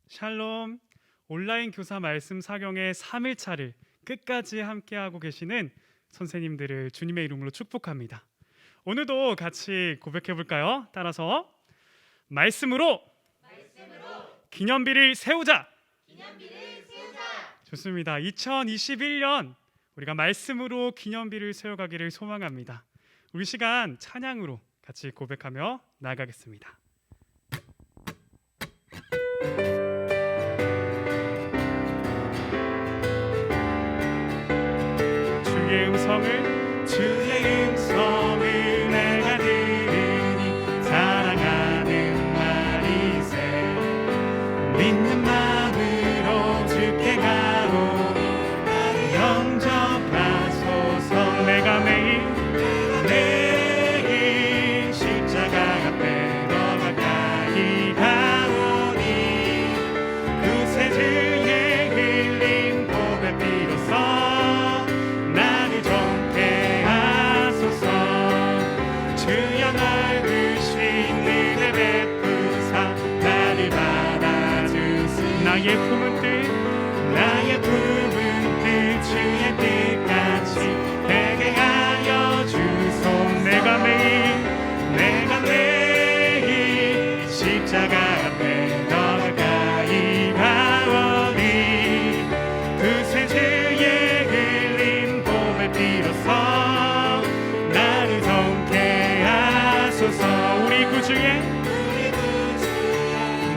샬롬, 온라인 교사 말씀 사경의 3일차를 끝까지 함께하고 계시는 선생님들을 주님의 이름으로 축복합니다. 오늘도 같이 고백해볼까요? 따라서 말씀으로 기념비를 세우자. 좋습니다. 2021년 우리가 말씀으로 기념비를 세워가기를 소망합니다. 우리 시간 찬양으로 같이 고백하며 나아가겠습니다. 주의 음성을 내가 들으니 사랑하는 말이세. 믿는 마음으로 주께 가오니 나를 영접하소서. 내가 매일 십자가 앞에 더 가까이 가오니 그새 주의 흘린 보배 비로소 나의 품은 뜻 주의 뜻같이 되게 하여 주소. 내가 매일 십자가 앞에 더 가까이 가오니 그새 주의 흘린 보배 비로소 나를 정케 하소서. 우리 구주의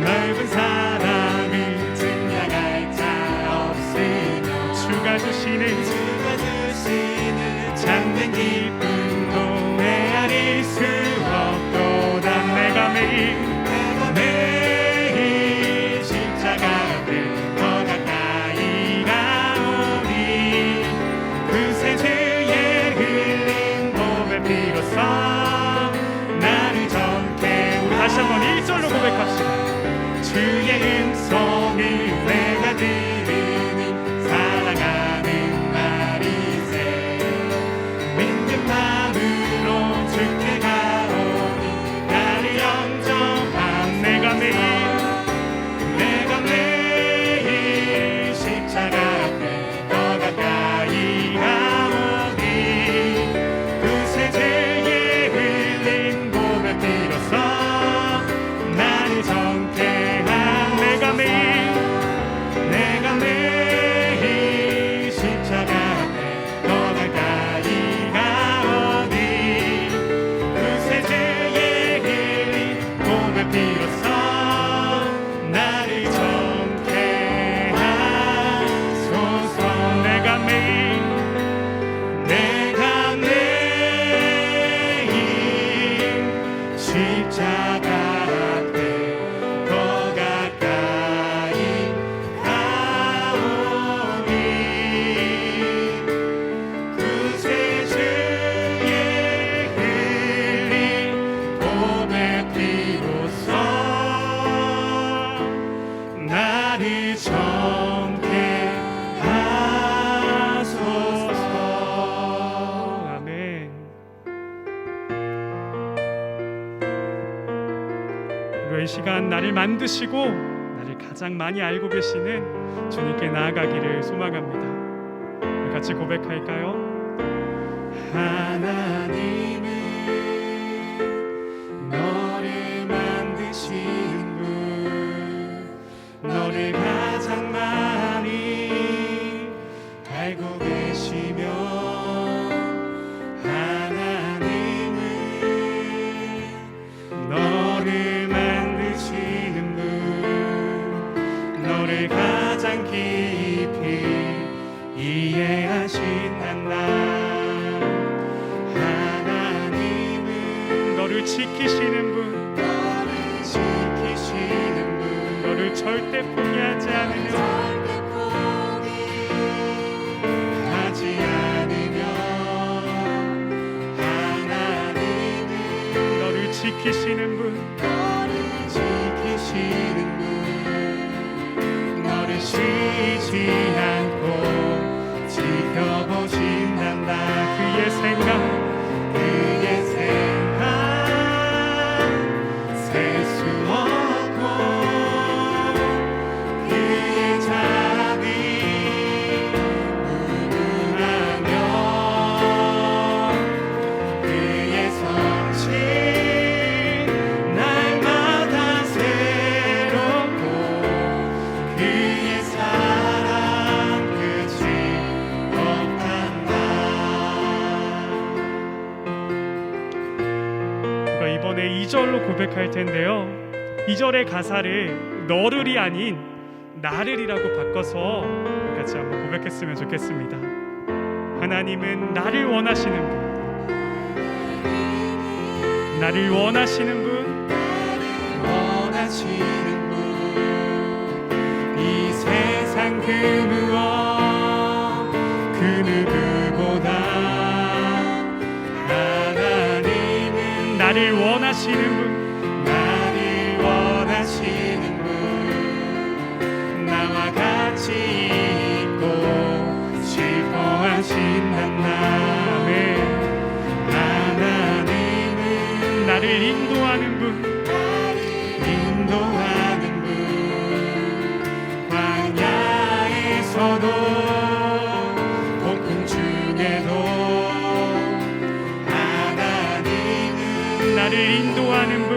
넓은 사랑을 주시는 참된 기쁨도 헤아릴 수 없도다. 내가 매일 십자가 앞에 더 가까이 가오니 그새 주의 흘린 보배 비로소 나를 정케. 우리 다시 한번 1절로 고백합시다. 주의 음성을 내가 들으니 사랑하는 말이세. 믿는 마음으로 주께 가오니 나를 영접한. 내가 매일 십자가 앞에 더 가까이 가오니 그새 주의 흘린 보배 비로소 나를 정케 한. 내가 이 시간 나를 만드시고 나를 가장 많이 알고 계시는 주님께 나아가기를 소망합니다. 우리 같이 고백할까요? 하나님은 너를 만드신 분, 너를 가장 많이 알고 계시며, 하나님은 너를 만드시는 분, 너를 가장 깊이 이해하신단다. 너를 지키시는 분, 너를 지키시는 분, 너를 절대 포기하지 않으며 하지 않으며, 하나님은 너를 지키시는 분, 너를 지키시는 분, 너를 쉬지 않고 지켜보신단다. 그의 생각, 그의 생각 셀 수 없고, 그의 자비 무궁하며, 그의 성실 날마다 새롭고, 그의 사랑 끝이 없단다. 이번에 2절로 고백할 텐데요. 2절의 가사를 너를이 아닌 나를이라고 바꿔서 같이 한번 고백했으면 좋겠습니다. 하나님은 나를 원하시는 분, 나를 원하시는 분, 원하시는 분, 이 세상 그 무엇 그 누구보다 하나님은 나를 원하시는 분, 나를 원하시는 분, 나와 같이 있고 싶어하신단다. 하나님은 나를 인도하는 분, 인도하는 분, 광야에서도 폭풍 중에도 하나님은 나를 인도하는 분,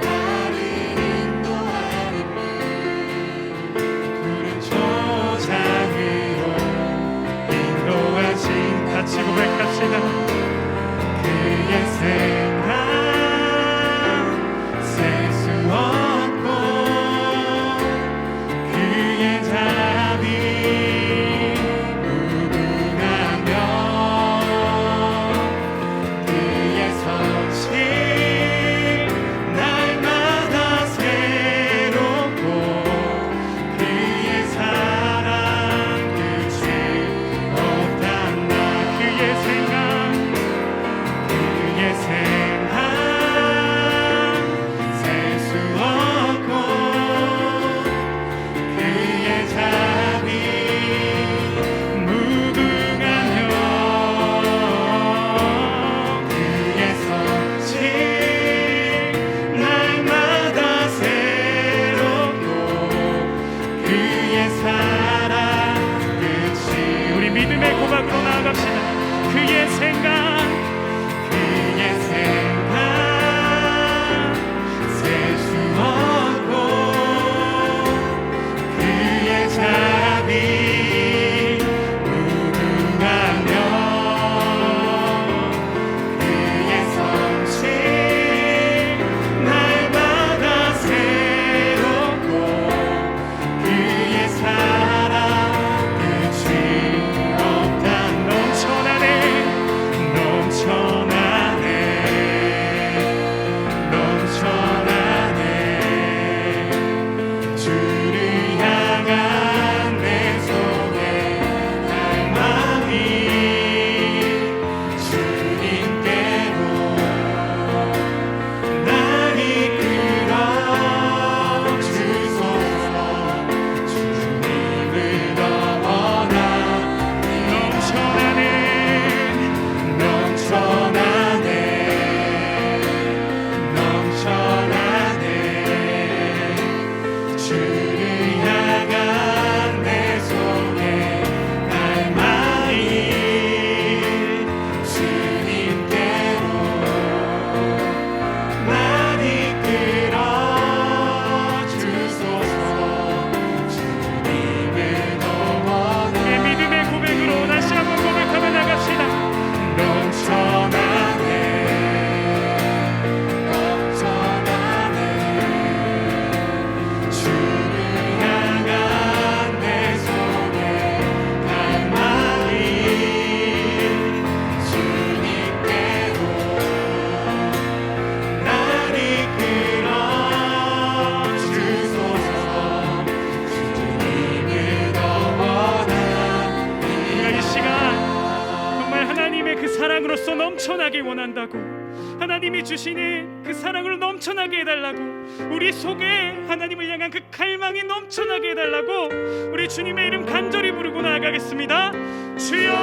나를 인도하는 분, 푸른 초장으로 인도하신 같이 고백합시다. 그의 생각 셀 수 없고, 그의 자비 무궁하며, 그의 성실 날마다 새롭고, 그의 사랑 끝이 없단다. 그의 생각, 그의 생각 셀 수 없고, 그의 자비 무궁하며, 그의 성실 날마다 새롭고, 그의 사랑 끝이 우리 믿음의 고백으로 나아갑시다. 그의 생각, 그의 생각 셀 수 없고, 그의 자비 무궁하며, 그의 성실 날마다 새롭고, 그의 사랑 끝이 없단. 넘쳐나네 사랑으로서 넘쳐나게 원한다고, 하나님이 주시는 그 사랑을 넘쳐나게 해달라고, 우리 속에 하나님을 향한 그 갈망이 넘쳐나게 해달라고 우리 주님의 이름 간절히 부르고 나아가겠습니다. 주여,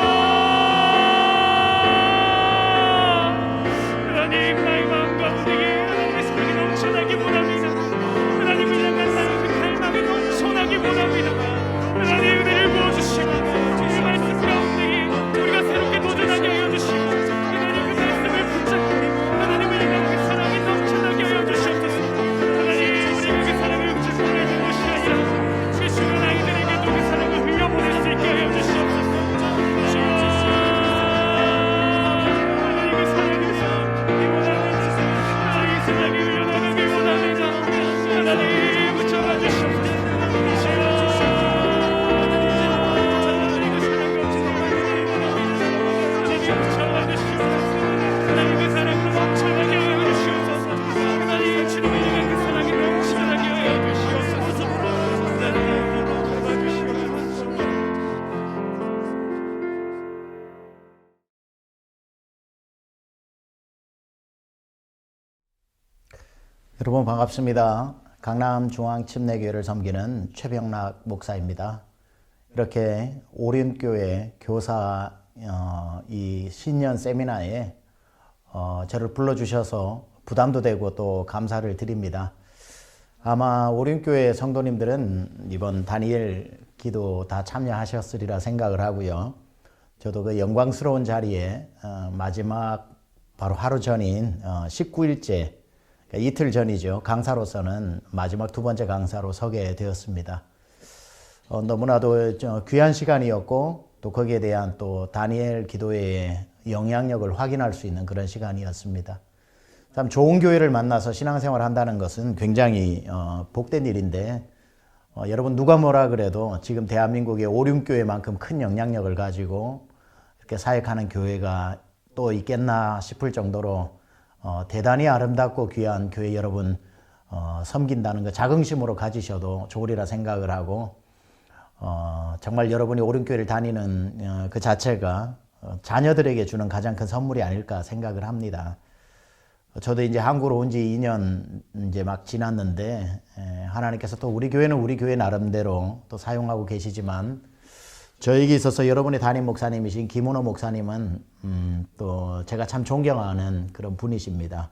하나님, 나의 마음 가운데 하나님의 사랑이 넘쳐나게 원합니다. 하나님을 향한 나의 그 갈망이 넘쳐나게 원합니다. 하나님, 은혜를 부어주시고 주의 말씀 가운데 우리가 새롭게 도전하게 하여 주시고, 하나님 그 말씀을 붙잡고 하나님을 향한 그 사랑이 넘쳐나게 하여 주시옵소서. 하나님, 우리가 그 사랑을 붙잡고 있는 것이 아니라 우리 주변 아이들에게도 그 사랑을 흘려보낼 수 있게 하여 주시옵소서. 주여, 하나님 그 사랑을 원합니다. 하나님 그 사랑이 흘려나가기 원합니다. 하나님 붙잡아 주시옵소서. 여러분 반갑습니다. 강남중앙침례교회를 섬기는 최병락 목사입니다. 이렇게 오륜교회 교사 이 신년 세미나에 저를 불러주셔서 부담도 되고 또 감사를 드립니다. 아마 오륜교회 성도님들은 이번 다니엘 기도 다 참여하셨으리라 생각을 하고요. 저도 그 영광스러운 자리에 마지막 바로 하루 전인 19일째, 그러니까 이틀 전이죠. 강사로서는 마지막 두 번째 강사로 서게 되었습니다. 너무나도 귀한 시간이었고 또 거기에 대한 또 다니엘 기도회의 영향력을 확인할 수 있는 그런 시간이었습니다. 참 좋은 교회를 만나서 신앙생활을 한다는 것은 굉장히 복된 일인데 여러분 누가 뭐라 그래도 지금 대한민국의 오륜교회만큼 큰 영향력을 가지고 이렇게 사역하는 교회가 또 있겠나 싶을 정도로 대단히 아름답고 귀한 교회 여러분 섬긴다는 거 자긍심으로 가지셔도 좋으리라 생각을 하고 정말 여러분이 오륜교회를 다니는 그 자체가 자녀들에게 주는 가장 큰 선물이 아닐까 생각을 합니다. 저도 이제 한국으로 온 지 2년 이제 막 지났는데 하나님께서 또 우리 교회는 우리 교회 나름대로 또 사용하고 계시지만 저에게 있어서 여러분의 담임 목사님이신 김은호 목사님은 또 제가 참 존경하는 그런 분이십니다.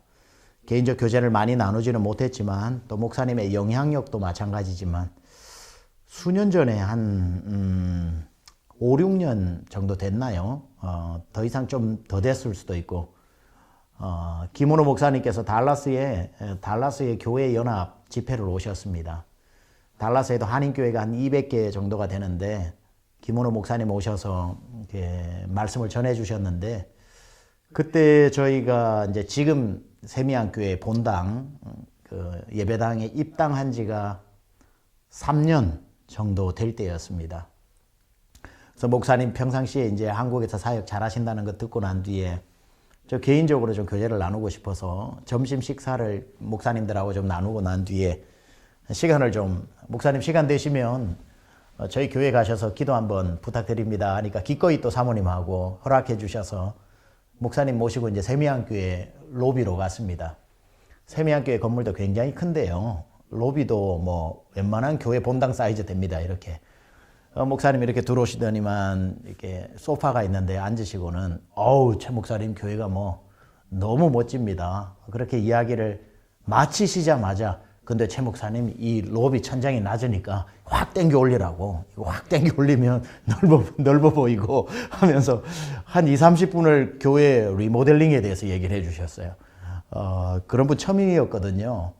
개인적 교제를 많이 나누지는 못했지만 또 목사님의 영향력도 마찬가지지만 수년 전에 한 5, 6년 정도 됐나요? 더 이상 좀 더 됐을 수도 있고 김은호 목사님께서 달라스의 교회 연합 집회를 오셨습니다. 달라스에도 한인교회가 한 200개 정도가 되는데 김은호 목사님 오셔서 이렇게 말씀을 전해 주셨는데 그때 저희가 이제 지금 세미안교회 본당 그 예배당에 입당한 지가 3년 정도 될 때였습니다. 그래서 목사님 평상시에 이제 한국에서 사역 잘 하신다는 거 듣고 난 뒤에 저 개인적으로 좀 교제를 나누고 싶어서 점심 식사를 목사님들하고 좀 나누고 난 뒤에 시간을 좀 목사님 시간 되시면 저희 교회 가셔서 기도 한번 부탁드립니다 하니까 기꺼이 또 사모님하고 허락해 주셔서 목사님 모시고 이제 세미안교회 로비로 갔습니다. 세미안교회 건물도 굉장히 큰데요. 로비도 뭐 웬만한 교회 본당 사이즈 됩니다. 이렇게 목사님 이렇게 들어오시더니만 이렇게 소파가 있는데 앉으시고는 어우 최 목사님 교회가 뭐 너무 멋집니다. 그렇게 이야기를 마치시자마자 근데 최 목사님 이 로비 천장이 낮으니까 확 땡겨 올리라고 이거 확 땡겨 올리면 넓어 보이고 하면서 한 2-30분을 교회 리모델링에 대해서 얘기를 해 주셨어요. 그런 분 처음이었거든요.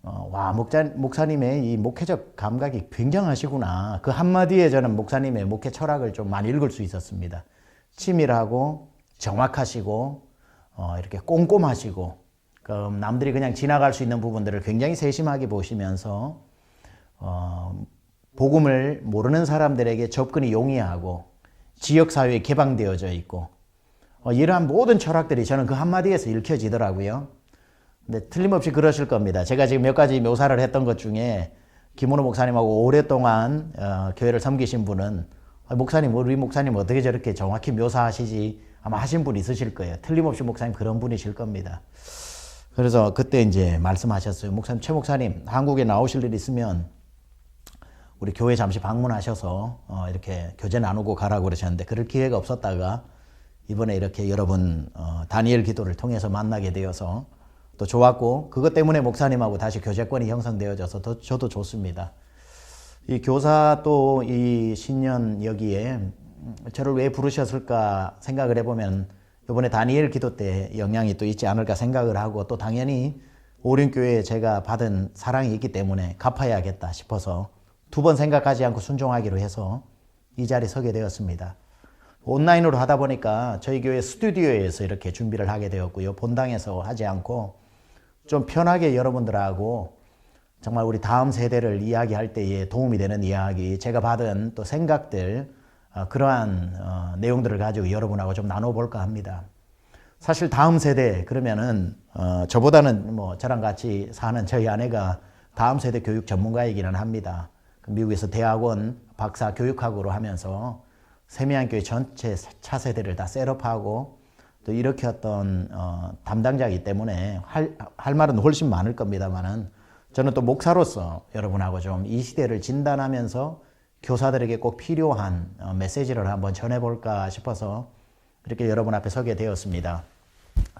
와 목사님의 이 목회적 감각이 굉장하시구나. 그 한마디에 저는 목사님의 목회 철학을 좀 많이 읽을 수 있었습니다. 치밀하고 정확하시고 이렇게 꼼꼼하시고 남들이 그냥 지나갈 수 있는 부분들을 굉장히 세심하게 보시면서 복음을 모르는 사람들에게 접근이 용이하고 지역사회에 개방되어져 있고 이러한 모든 철학들이 저는 그 한마디에서 읽혀지더라고요. 근데 틀림없이 그러실 겁니다. 제가 지금 몇 가지 묘사를 했던 것 중에 김은호 목사님하고 오랫동안 교회를 섬기신 분은 목사님, 우리 목사님 어떻게 저렇게 정확히 묘사하시지 아마 하신 분 있으실 거예요. 틀림없이 목사님 그런 분이실 겁니다. 그래서 그때 이제 말씀하셨어요. 목사님, 최 목사님, 한국에 나오실 일 있으면 우리 교회 잠시 방문하셔서 이렇게 교제 나누고 가라고 그러셨는데 그럴 기회가 없었다가 이번에 이렇게 여러분 다니엘 기도를 통해서 만나게 되어서 또 좋았고, 그것 때문에 목사님하고 다시 교제권이 형성되어져서 저도 좋습니다. 이 교사 또 이 신년 여기에 저를 왜 부르셨을까 생각을 해보면 이번에 다니엘 기도 때 영향이 또 있지 않을까 생각을 하고, 또 당연히 오륜교회에 제가 받은 사랑이 있기 때문에 갚아야겠다 싶어서 두 번 생각하지 않고 순종하기로 해서 이 자리에 서게 되었습니다. 온라인으로 하다 보니까 저희 교회 스튜디오에서 이렇게 준비를 하게 되었고요. 본당에서 하지 않고 좀 편하게 여러분들하고 정말 우리 다음 세대를 이야기할 때에 도움이 되는 이야기, 제가 받은 또 생각들, 그러한 내용들을 가지고 여러분하고 좀 나눠볼까 합니다. 사실 다음 세대 그러면은 저보다는 뭐 저랑 같이 사는 저희 아내가 다음 세대 교육 전문가이기는 합니다. 미국에서 대학원 박사 교육학으로 하면서 세미안교회 전체 차세대를 다 셋업하고 또 이렇게 어떤 담당자이기 때문에 할 말은 훨씬 많을 겁니다만은, 저는 또 목사로서 여러분하고 좀 이 시대를 진단하면서 교사들에게 꼭 필요한 메시지를 한번 전해볼까 싶어서 이렇게 여러분 앞에 서게 되었습니다.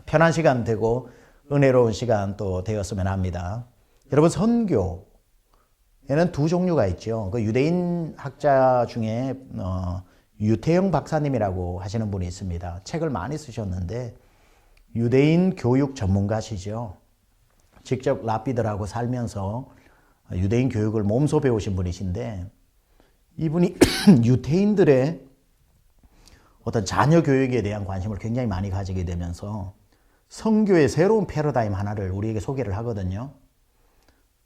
편한 시간 되고 은혜로운 시간 또 되었으면 합니다. 여러분, 선교에는 두 종류가 있죠. 그 유대인 학자 중에 유태영 박사님이라고 하시는 분이 있습니다. 책을 많이 쓰셨는데 유대인 교육 전문가시죠. 직접 랍비들하고 살면서 유대인 교육을 몸소 배우신 분이신데, 이분이 유태인들의 어떤 자녀 교육에 대한 관심을 굉장히 많이 가지게 되면서 선교의 새로운 패러다임 하나를 우리에게 소개를 하거든요.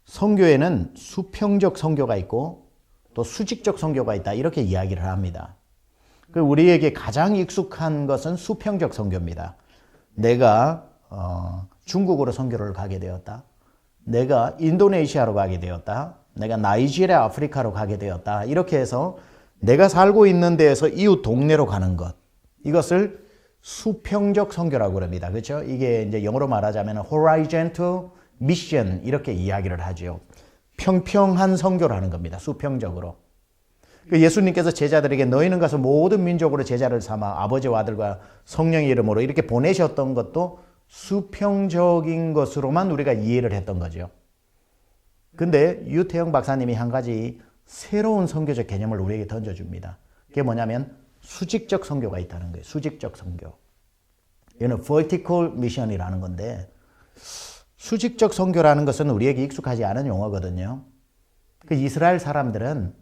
선교에는 수평적 선교가 있고 또 수직적 선교가 있다, 이렇게 이야기를 합니다. 우리에게 가장 익숙한 것은 수평적 선교입니다. 내가 중국으로 선교를 가게 되었다. 내가 인도네시아로 가게 되었다. 내가 나이지리아, 아프리카로 가게 되었다. 이렇게 해서 내가 살고 있는 데에서 이웃 동네로 가는 것, 이것을 수평적 선교라고 그럽니다. 그렇죠? 이게 이제 영어로 말하자면 horizon to mission, 이렇게 이야기를 하죠. 평평한 선교라는 겁니다. 수평적으로. 예수님께서 제자들에게 너희는 가서 모든 민족으로 제자를 삼아 아버지와 아들과 성령의 이름으로 이렇게 보내셨던 것도 수평적인 것으로만 우리가 이해를 했던 거죠. 근데 유태영 박사님이 한 가지 새로운 선교적 개념을 우리에게 던져줍니다. 그게 뭐냐면 수직적 선교가 있다는 거예요. 수직적 선교. 이거는 vertical mission이라는 건데, 수직적 선교라는 것은 우리에게 익숙하지 않은 용어거든요. 그 이스라엘 사람들은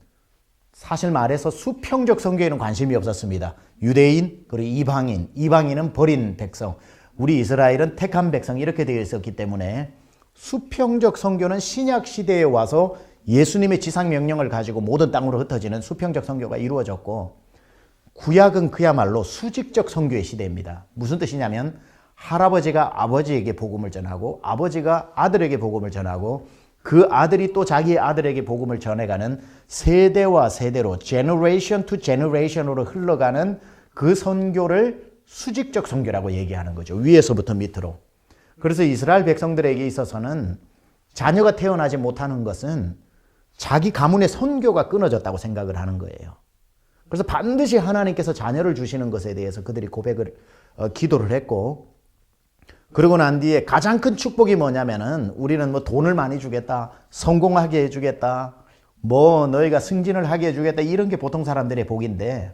사실 말해서 수평적 선교에는 관심이 없었습니다. 유대인, 그리고 이방인, 이방인은 버린 백성, 우리 이스라엘은 택한 백성, 이렇게 되어 있었기 때문에 수평적 선교는 신약 시대에 와서 예수님의 지상 명령을 가지고 모든 땅으로 흩어지는 수평적 선교가 이루어졌고, 구약은 그야말로 수직적 선교의 시대입니다. 무슨 뜻이냐면 할아버지가 아버지에게 복음을 전하고 아버지가 아들에게 복음을 전하고 그 아들이 또 자기의 아들에게 복음을 전해가는 세대와 세대로 generation to generation으로 흘러가는 그 선교를 수직적 선교라고 얘기하는 거죠. 위에서부터 밑으로. 그래서 이스라엘 백성들에게 있어서는 자녀가 태어나지 못하는 것은 자기 가문의 선교가 끊어졌다고 생각을 하는 거예요. 그래서 반드시 하나님께서 자녀를 주시는 것에 대해서 그들이 기도를 했고, 그러고 난 뒤에 가장 큰 축복이 뭐냐면은 우리는 뭐 돈을 많이 주겠다, 성공하게 해주겠다, 뭐 너희가 승진을 하게 해주겠다, 이런 게 보통 사람들의 복인데,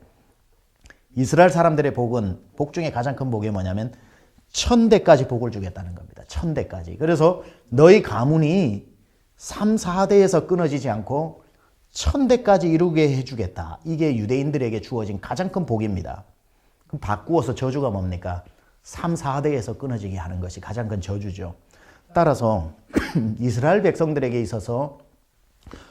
이스라엘 사람들의 복 중에 가장 큰 복이 뭐냐면 1000대까지 복을 주겠다는 겁니다. 1000대까지. 그래서 너희 가문이 3, 4대에서 끊어지지 않고 1000대까지 이루게 해주겠다. 이게 유대인들에게 주어진 가장 큰 복입니다. 그럼 바꾸어서 저주가 뭡니까? 3, 4대에서 끊어지게 하는 것이 가장 큰 저주죠. 따라서 이스라엘 백성들에게 있어서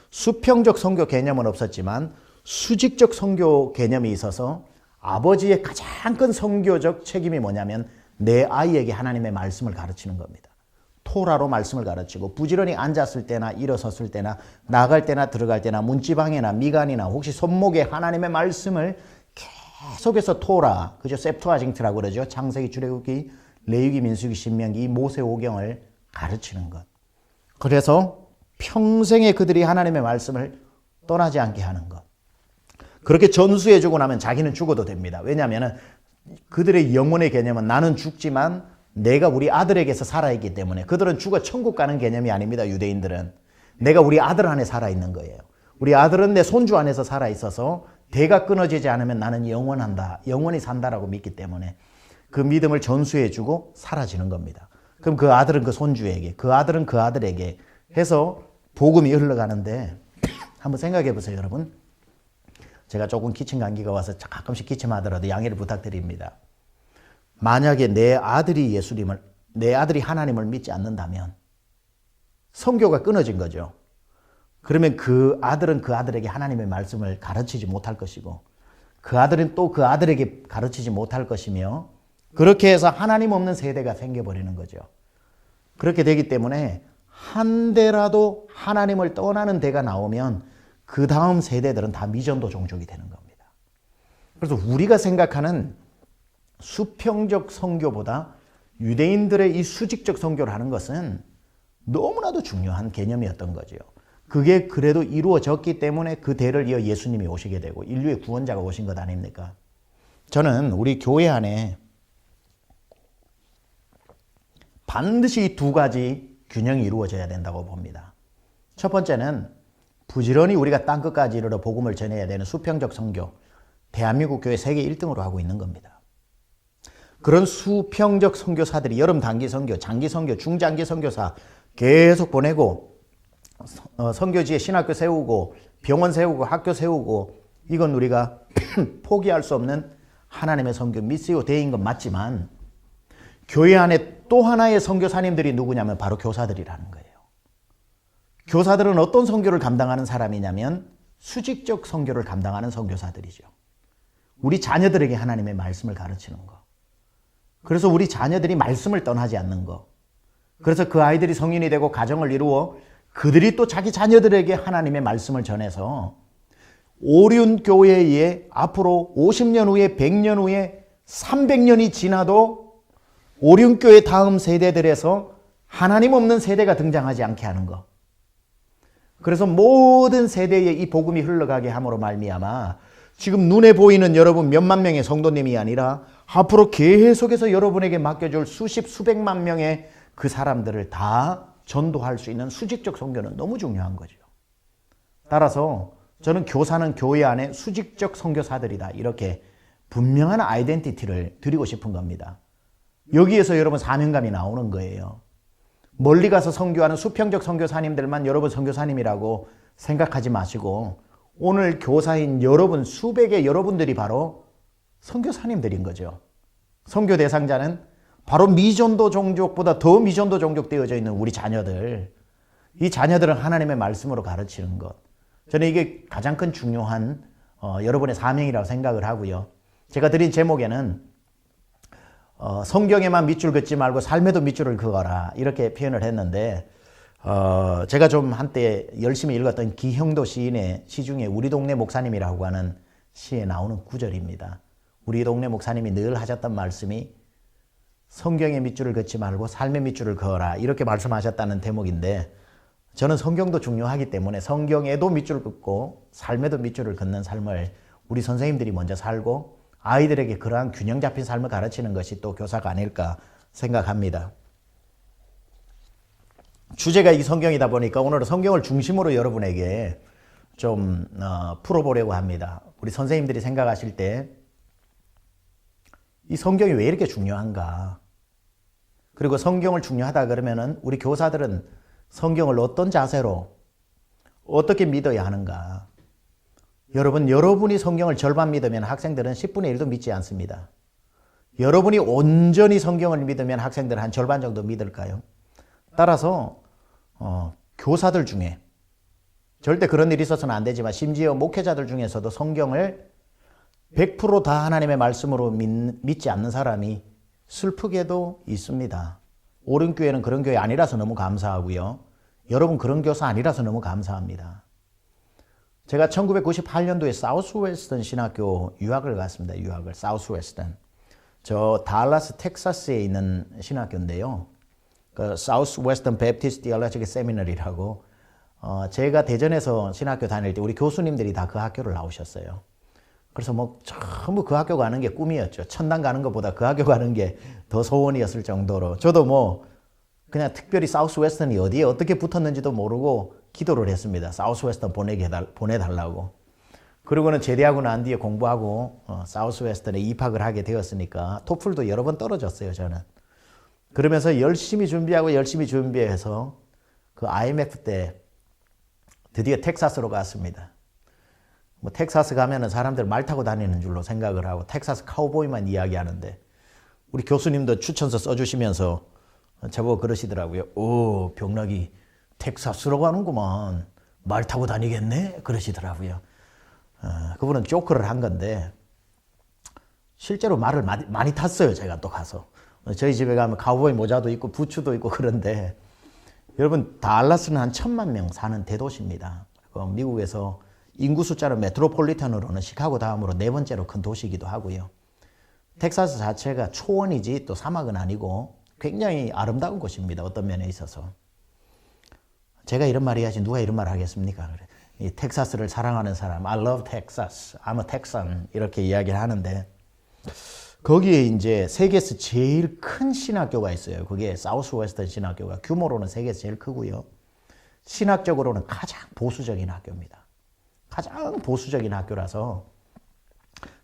수평적 선교 개념은 없었지만 수직적 선교 개념이 있어서 아버지의 가장 큰 선교적 책임이 뭐냐면 내 아이에게 하나님의 말씀을 가르치는 겁니다. 토라로 말씀을 가르치고 부지런히 앉았을 때나 일어섰을 때나 나갈 때나 들어갈 때나 문지방이나 미간이나 혹시 손목에 하나님의 말씀을 계속해서 토라, 그죠? septuagint라고 그러죠. 창세기, 출애굽기, 레위기, 민수기, 신명기, 이 모세오경을 가르치는 것. 그래서 평생에 그들이 하나님의 말씀을 떠나지 않게 하는 것. 그렇게 전수해주고 나면 자기는 죽어도 됩니다. 왜냐하면 그들의 영혼의 개념은 나는 죽지만 내가 우리 아들에게서 살아있기 때문에 그들은 죽어 천국 가는 개념이 아닙니다. 유대인들은. 내가 우리 아들 안에 살아있는 거예요. 우리 아들은 내 손주 안에서 살아있어서 대가 끊어지지 않으면 나는 영원한다. 영원히 산다라고 믿기 때문에 그 믿음을 전수해주고 사라지는 겁니다. 그럼 그 아들은 그 손주에게, 그 아들은 그 아들에게 해서 복음이 흘러가는데 한번 생각해 보세요, 여러분. 제가 조금 기침 감기가 와서 가끔씩 기침하더라도 양해를 부탁드립니다. 만약에 내 아들이 내 아들이 하나님을 믿지 않는다면 선교가 끊어진 거죠. 그러면 그 아들은 그 아들에게 하나님의 말씀을 가르치지 못할 것이고 그 아들은 또 그 아들에게 가르치지 못할 것이며 그렇게 해서 하나님 없는 세대가 생겨버리는 거죠. 그렇게 되기 때문에 한 대라도 하나님을 떠나는 대가 나오면 그 다음 세대들은 다 미전도 종족이 되는 겁니다. 그래서 우리가 생각하는 수평적 선교보다 유대인들의 이 수직적 선교를 하는 것은 너무나도 중요한 개념이었던 거죠. 그게 그래도 이루어졌기 때문에 그 대를 이어 예수님이 오시게 되고 인류의 구원자가 오신 것 아닙니까? 저는 우리 교회 안에 반드시 이 두 가지 균형이 이루어져야 된다고 봅니다. 첫 번째는 부지런히 우리가 땅끝까지 이르러 복음을 전해야 되는 수평적 선교. 대한민국 교회 세계 1등으로 하고 있는 겁니다. 그런 수평적 선교사들이 여름 단기 선교, 장기 선교, 중장기 선교사 계속 보내고 선교지에 신학교 세우고 병원 세우고 학교 세우고 이건 우리가 포기할 수 없는 하나님의 선교 미시오 대인 건 맞지만 교회 안에 또 하나의 선교사님들이 누구냐면 바로 교사들이라는 거예요. 교사들은 어떤 선교를 감당하는 사람이냐면 수직적 선교를 감당하는 선교사들이죠. 우리 자녀들에게 하나님의 말씀을 가르치는 거. 그래서 우리 자녀들이 말씀을 떠나지 않는 거. 그래서 그 아이들이 성인이 되고 가정을 이루어 그들이 또 자기 자녀들에게 하나님의 말씀을 전해서 오륜교회에 앞으로 50년 후에 100년 후에 300년이 지나도 오륜교회 다음 세대들에서 하나님 없는 세대가 등장하지 않게 하는 거. 그래서 모든 세대에 이 복음이 흘러가게 함으로 말미암아 지금 눈에 보이는 여러분 몇만 명의 성도님이 아니라 앞으로 계속해서 여러분에게 맡겨줄 수십 수백만 명의 그 사람들을 다 전도할 수 있는 수직적 선교는 너무 중요한 거죠. 따라서 저는 교사는 교회 안에 수직적 선교사들이다. 이렇게 분명한 아이덴티티를 드리고 싶은 겁니다. 여기에서 여러분 사명감이 나오는 거예요. 멀리 가서 선교하는 수평적 선교사님들만 여러분 선교사님이라고 생각하지 마시고 오늘 교사인 여러분 수백의 여러분들이 바로 선교사님들인 거죠. 선교 대상자는 바로 미전도 종족보다 더 미전도 종족 되어져 있는 우리 자녀들. 이 자녀들은 하나님의 말씀으로 가르치는 것. 저는 이게 가장 큰 중요한 여러분의 사명이라고 생각을 하고요. 제가 드린 제목에는 성경에만 밑줄 긋지 말고 삶에도 밑줄을 그어라 이렇게 표현을 했는데 제가 좀 한때 열심히 읽었던 기형도 시인의 시 중에 우리 동네 목사님이라고 하는 시에 나오는 구절입니다. 우리 동네 목사님이 늘 하셨던 말씀이 성경의 밑줄을 긋지 말고 삶의 밑줄을 그어라 이렇게 말씀하셨다는 대목인데 저는 성경도 중요하기 때문에 성경에도 밑줄을 긋고 삶에도 밑줄을 긋는 삶을 우리 선생님들이 먼저 살고 아이들에게 그러한 균형 잡힌 삶을 가르치는 것이 또 교사가 아닐까 생각합니다. 주제가 이 성경이다 보니까 오늘은 성경을 중심으로 여러분에게 좀 풀어보려고 합니다. 우리 선생님들이 생각하실 때 이 성경이 왜 이렇게 중요한가? 그리고 성경을 중요하다 그러면은 우리 교사들은 성경을 어떤 자세로 어떻게 믿어야 하는가? 여러분이 성경을 절반 믿으면 학생들은 10분의 1도 믿지 않습니다. 여러분이 온전히 성경을 믿으면 학생들은 한 절반 정도 믿을까요? 따라서 교사들 중에 절대 그런 일이 있어서는 안 되지만 심지어 목회자들 중에서도 성경을 100% 다 하나님의 말씀으로 믿지 않는 사람이 슬프게도 있습니다. 오륜교회는 그런 교회 아니라서 너무 감사하고요. 여러분 그런 교사 아니라서 너무 감사합니다. 제가 1998년도에 사우스웨스턴 신학교 유학을 갔습니다. 유학을 사우스웨스턴. 저 달라스 텍사스에 있는 신학교인데요. 그 사우스웨스턴 베프티스트 디얼로지컬 세미너리라고 제가 대전에서 신학교 다닐 때 우리 교수님들이 다 그 학교를 나오셨어요. 그래서 뭐 전부 그 학교 가는 게 꿈이었죠. 천당 가는 것보다 그 학교 가는 게 더 소원이었을 정도로 저도 뭐 그냥 특별히 사우스웨스턴이 어디에 어떻게 붙었는지도 모르고 기도를 했습니다. 사우스웨스턴 보내달라고. 그리고는 제대하고 난 뒤에 공부하고 사우스웨스턴에 입학을 하게 되었으니까 토플도 여러 번 떨어졌어요, 저는. 그러면서 열심히 준비해서 그 IMF 때 드디어 텍사스로 갔습니다. 뭐 텍사스 가면은 사람들 말 타고 다니는 줄로 생각을 하고 텍사스 카우보이만 이야기하는데 우리 교수님도 추천서 써주시면서 저보고 그러시더라고요. 오, 병락이 텍사스로 가는구만. 말 타고 다니겠네? 그러시더라고요. 그분은 조크를 한 건데 실제로 말을 많이 탔어요. 제가 또 가서. 저희 집에 가면 카우보이 모자도 있고 부츠도 있고 그런데 여러분 달라스는 한 1,000만 명 사는 대도시입니다. 미국에서 인구 숫자로 메트로폴리탄으로는 시카고 다음으로 네 번째로 큰 도시이기도 하고요. 텍사스 자체가 초원이지 또 사막은 아니고 굉장히 아름다운 곳입니다. 어떤 면에 있어서. 제가 이런 말 해야지 누가 이런 말 하겠습니까? 이 텍사스를 사랑하는 사람, I love Texas, I'm a Texan 이렇게 이야기를 하는데 거기에 이제 세계에서 제일 큰 신학교가 있어요. 그게 사우스웨스턴 신학교가 규모로는 세계에서 제일 크고요. 신학적으로는 가장 보수적인 학교입니다. 가장 보수적인 학교라서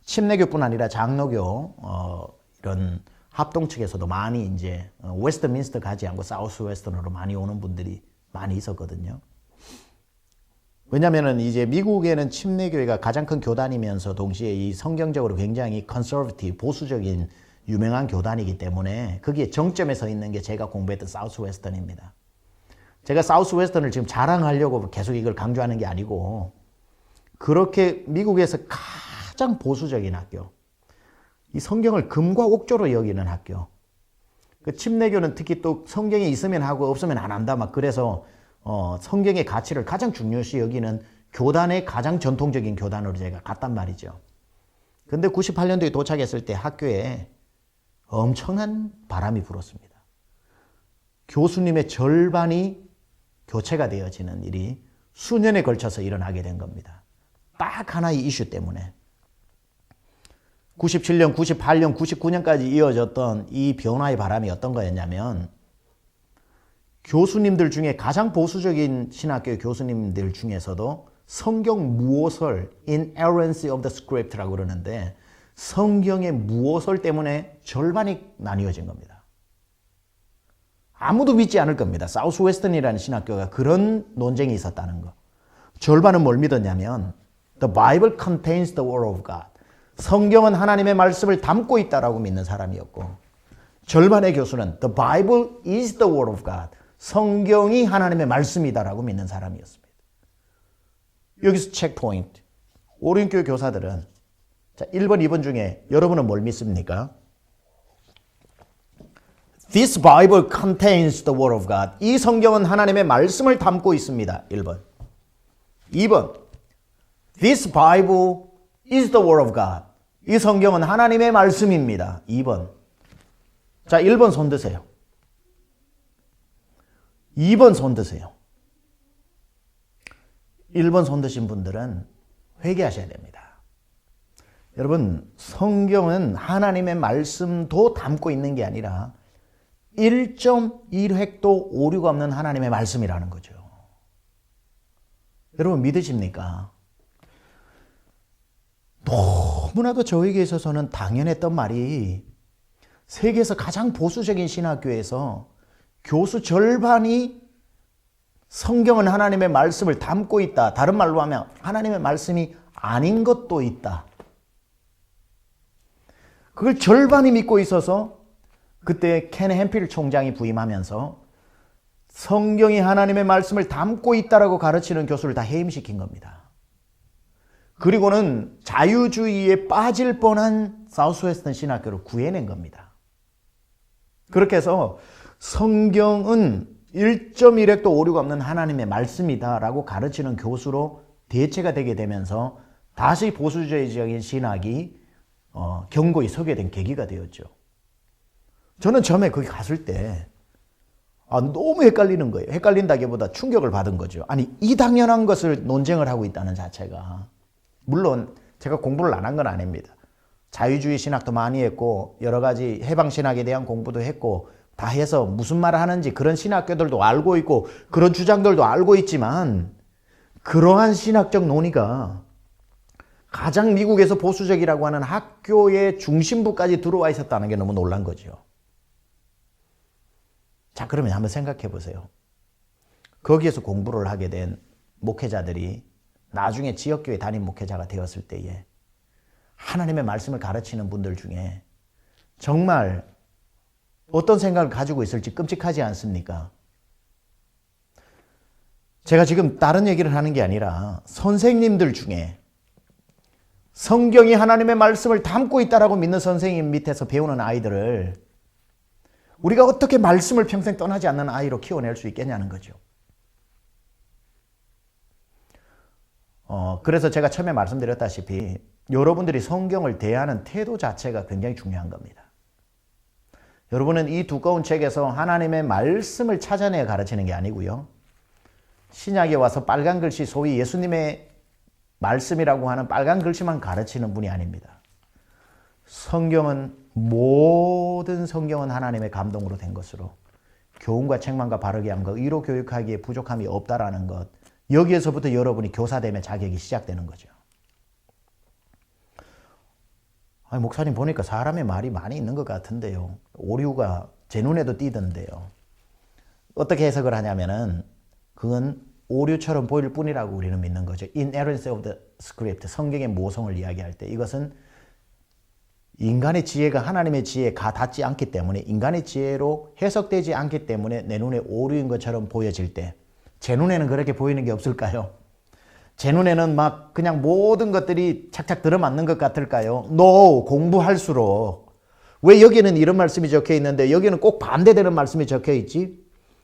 침례교뿐 아니라 장로교 이런 합동 측에서도 많이 이제 웨스트민스터 가지 않고 사우스웨스턴으로 많이 오는 분들이 많이 있었거든요. 왜냐면은 이제 미국에는 침례교회가 가장 큰 교단이면서 동시에 이 성경적으로 굉장히 컨서버티브 보수적인 유명한 교단이기 때문에 거기에 정점에 서 있는 게 제가 공부했던 사우스웨스턴입니다. 제가 사우스웨스턴을 지금 자랑하려고 계속 이걸 강조하는 게 아니고 그렇게 미국에서 가장 보수적인 학교, 이 성경을 금과 옥조로 여기는 학교. 그 침례교는 특히 또 성경에 있으면 하고 없으면 안 한다 막 그래서 성경의 가치를 가장 중요시 여기는 교단의 가장 전통적인 교단으로 제가 갔단 말이죠. 근데 98년도에 도착했을 때 학교에 엄청난 바람이 불었습니다. 교수님의 절반이 교체가 되어지는 일이 수년에 걸쳐서 일어나게 된 겁니다. 딱 하나의 이슈 때문에. 97년, 98년, 99년까지 이어졌던 이 변화의 바람이 어떤 거였냐면 교수님들 중에 가장 보수적인 신학교 교수님들 중에서도 성경 무오설, inerrancy of the script라고 그러는데 성경의 무오설 때문에 절반이 나뉘어진 겁니다. 아무도 믿지 않을 겁니다. 사우스웨스턴이라는 신학교가 그런 논쟁이 있었다는 거. 절반은 뭘 믿었냐면 The Bible contains the word of God. 성경은 하나님의 말씀을 담고 있다라고 믿는 사람이었고 절반의 교수는 The Bible is the word of God. 성경이 하나님의 말씀이다라고 믿는 사람이었습니다. 여기서 체크포인트. 오륜교회 교사들은 자, 1번, 2번 중에 여러분은 뭘 믿습니까? This Bible contains the word of God. 이 성경은 하나님의 말씀을 담고 있습니다. 1번. 2번. This Bible is the word of God. 이 성경은 하나님의 말씀입니다. 2번. 자, 1번 손 드세요. 2번 손 드세요. 1번 손 드신 분들은 회개하셔야 됩니다. 여러분, 성경은 하나님의 말씀도 담고 있는 게 아니라 1.1획도 오류가 없는 하나님의 말씀이라는 거죠. 여러분 믿으십니까? 너무나도 저에게 있어서는 당연했던 말이 세계에서 가장 보수적인 신학교에서 교수 절반이 성경은 하나님의 말씀을 담고 있다. 다른 말로 하면 하나님의 말씀이 아닌 것도 있다. 그걸 절반이 믿고 있어서 그때 켄 햄필 총장이 부임하면서 성경이 하나님의 말씀을 담고 있다라고 가르치는 교수를 다 해임시킨 겁니다. 그리고는 자유주의에 빠질 뻔한 사우스웨스턴 신학교를 구해낸 겁니다. 그렇게 해서 성경은 1.1획도 오류가 없는 하나님의 말씀이다라고 가르치는 교수로 대체가 되게 되면서 다시 보수주의적인 신학이 경고에 서게 된 계기가 되었죠. 저는 처음에 거기 갔을 때 너무 헷갈리는 거예요. 헷갈린다기보다 충격을 받은 거죠. 아니, 이 당연한 것을 논쟁을 하고 있다는 자체가. 물론 제가 공부를 안 한 건 아닙니다. 자유주의 신학도 많이 했고 여러 가지 해방신학에 대한 공부도 했고 다 해서 무슨 말을 하는지 그런 신학교들도 알고 있고 그런 주장들도 알고 있지만 그러한 신학적 논의가 가장 미국에서 보수적이라고 하는 학교의 중심부까지 들어와 있었다는 게 너무 놀란 거죠. 자, 그러면 한번 생각해 보세요. 거기에서 공부를 하게 된 목회자들이 나중에 지역교회 담임 목회자가 되었을 때에 하나님의 말씀을 가르치는 분들 중에 정말 어떤 생각을 가지고 있을지 끔찍하지 않습니까? 제가 지금 다른 얘기를 하는 게 아니라 선생님들 중에 성경이 하나님의 말씀을 담고 있다라고 믿는 선생님 밑에서 배우는 아이들을 우리가 어떻게 말씀을 평생 떠나지 않는 아이로 키워낼 수 있겠냐는 거죠. 그래서 제가 처음에 말씀드렸다시피 여러분들이 성경을 대하는 태도 자체가 굉장히 중요한 겁니다. 여러분은 이 두꺼운 책에서 하나님의 말씀을 찾아내 가르치는 게 아니고요. 신약에 와서 빨간 글씨, 소위 예수님의 말씀이라고 하는 빨간 글씨만 가르치는 분이 아닙니다. 모든 성경은 하나님의 감동으로 된 것으로 교훈과 책망과 바르게 함과 의로 교육하기에 부족함이 없다라는 것, 여기에서부터 여러분이 교사됨의 자격이 시작되는 거죠. 아니, 목사님 보니까 사람의 말이 많이 있는 것 같은데요. 오류가 제 눈에도 띄던데요. 어떻게 해석을 하냐면은 그건 오류처럼 보일 뿐이라고 우리는 믿는 거죠. Inerrancy of the script, 성경의 모성을 이야기할 때 이것은 인간의 지혜가 하나님의 지혜에 닿지 않기 때문에 인간의 지혜로 해석되지 않기 때문에 내 눈에 오류인 것처럼 보여질 때 제 눈에는 그렇게 보이는 게 없을까요? 제 눈에는 막 그냥 모든 것들이 착착 들어맞는 것 같을까요? No, 공부할수록 왜 여기는 이런 말씀이 적혀 있는데 여기는 꼭 반대되는 말씀이 적혀 있지?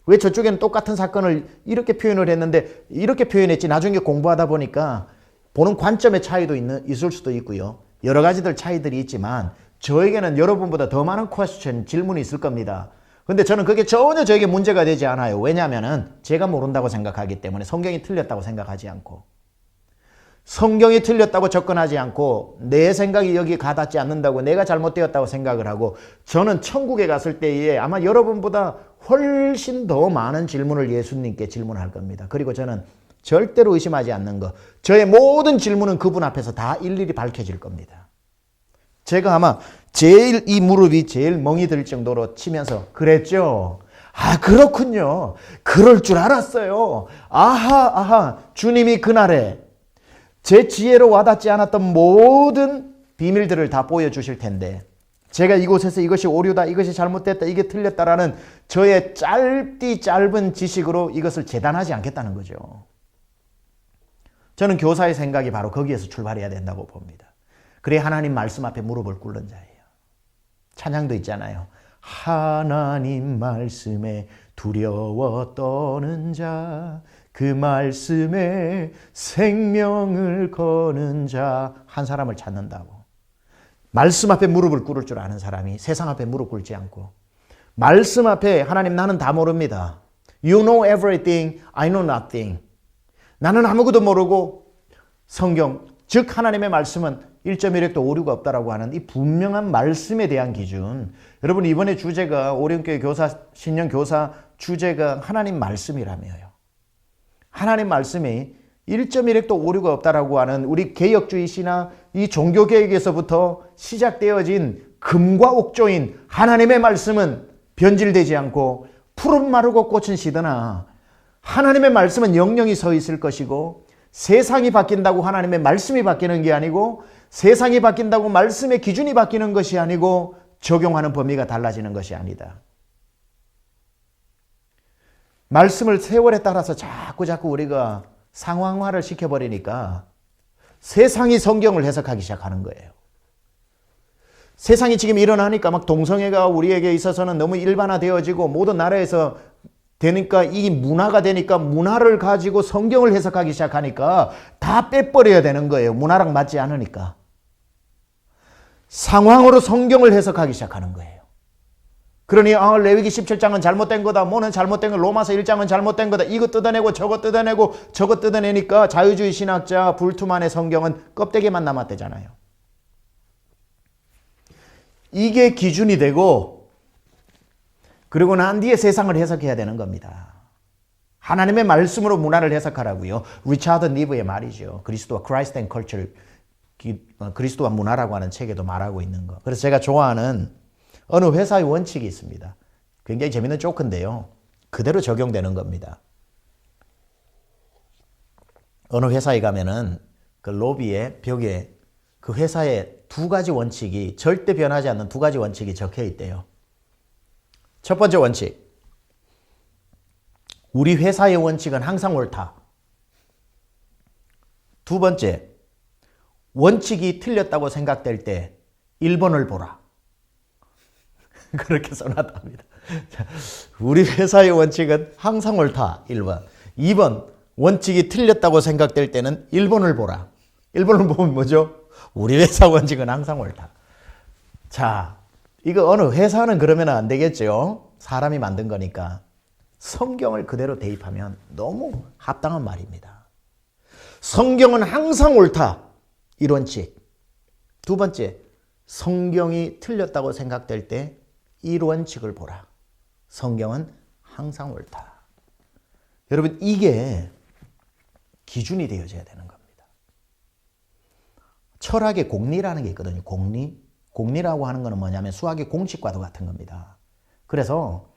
왜 저쪽에는 똑같은 사건을 이렇게 표현을 했는데 이렇게 표현했지? 나중에 공부하다 보니까 보는 관점의 차이도 있을 수도 있고요. 여러 가지들 차이들이 있지만 저에게는 여러분보다 더 많은 질문이 있을 겁니다. 근데 저는 그게 전혀 저에게 문제가 되지 않아요. 왜냐하면 제가 모른다고 생각하기 때문에 성경이 틀렸다고 생각하지 않고 성경이 틀렸다고 접근하지 않고 내 생각이 여기 가닿지 않는다고 내가 잘못되었다고 생각을 하고 저는 천국에 갔을 때에 아마 여러분보다 훨씬 더 많은 질문을 예수님께 질문할 겁니다. 그리고 저는 절대로 의심하지 않는 것. 저의 모든 질문은 그분 앞에서 다 일일이 밝혀질 겁니다. 제가 아마 이 무릎이 제일 멍이 들 정도로 치면서 그랬죠. 아, 그렇군요. 그럴 줄 알았어요. 아하, 주님이 그날에 제 지혜로 와닿지 않았던 모든 비밀들을 다 보여주실 텐데 제가 이곳에서 이것이 오류다, 이것이 잘못됐다, 이게 틀렸다라는 저의 짧은 지식으로 이것을 재단하지 않겠다는 거죠. 저는 교사의 생각이 바로 거기에서 출발해야 된다고 봅니다. 그래야 하나님 말씀 앞에 무릎을 꿇는 자예요. 찬양도 있잖아요. 하나님 말씀에 두려워 떠는 자, 그 말씀에 생명을 거는 자, 한 사람을 찾는다고. 말씀 앞에 무릎을 꿇을 줄 아는 사람이 세상 앞에 무릎 꿇지 않고 말씀 앞에 하나님 나는 다 모릅니다. You know everything, I know nothing. 나는 아무것도 모르고 성경, 즉 하나님의 말씀은 1.1획도 오류가 없다라고 하는 이 분명한 말씀에 대한 기준. 여러분 이번에 주제가 오륜교회 신년 교사 주제가 하나님 말씀이라며요. 하나님 말씀이 1.1획도 오류가 없다라고 하는 우리 개혁주의 신화 이 종교개혁에서부터 시작되어진 금과 옥조인 하나님의 말씀은 변질되지 않고 푸른 마르고 꽃은 시드나 하나님의 말씀은 영영이 서 있을 것이고 세상이 바뀐다고 하나님의 말씀이 바뀌는 게 아니고 세상이 바뀐다고 말씀의 기준이 바뀌는 것이 아니고 적용하는 범위가 달라지는 것이 아니다. 말씀을 세월에 따라서 자꾸 우리가 상황화를 시켜버리니까 세상이 성경을 해석하기 시작하는 거예요. 세상이 지금 일어나니까 막 동성애가 우리에게 있어서는 너무 일반화되어지고 모든 나라에서 되니까 이 문화가 되니까 문화를 가지고 성경을 해석하기 시작하니까 다 빼버려야 되는 거예요. 문화랑 맞지 않으니까. 상황으로 성경을 해석하기 시작하는 거예요. 그러니 레위기 17장은 잘못된 거다. 뭐는 잘못된 거. 로마서 1장은 잘못된 거다. 이거 뜯어내고 저거 뜯어내니까 자유주의 신학자 불투만의 성경은 껍데기만 남았대잖아요. 이게 기준이 되고 그리고 난 뒤에 세상을 해석해야 되는 겁니다. 하나님의 말씀으로 문화를 해석하라고요. 리차드 니브의 말이죠. 그리스도와 Christ and Culture, 그리스도와 문화라고 하는 책에도 말하고 있는 거. 그래서 제가 좋아하는 어느 회사의 원칙이 있습니다. 굉장히 재밌는 조크인데요. 그대로 적용되는 겁니다. 어느 회사에 가면은 그 로비의 벽에 그 회사의 두 가지 원칙이 절대 변하지 않는 두 가지 원칙이 적혀 있대요. 첫 번째 원칙. 우리 회사의 원칙은 항상 옳다. 두 번째. 원칙이 틀렸다고 생각될 때 1번을 보라. 그렇게 써놨답니다. 우리 회사의 원칙은 항상 옳다. 1번. 2번. 원칙이 틀렸다고 생각될 때는 1번을 보라. 1번을 보면 뭐죠? 우리 회사 원칙은 항상 옳다. 자, 이거 어느 회사는 그러면 안 되겠죠. 사람이 만든 거니까. 성경을 그대로 대입하면 너무 합당한 말입니다. 성경은 항상 옳다. 이 원칙. 두 번째, 성경이 틀렸다고 생각될 때 이 원칙을 보라. 성경은 항상 옳다. 여러분, 이게 기준이 되어져야 되는 겁니다. 철학의 공리라는 게 있거든요. 공리. 공리라고 하는 거는 뭐냐면 수학의 공식과도 같은 겁니다. 그래서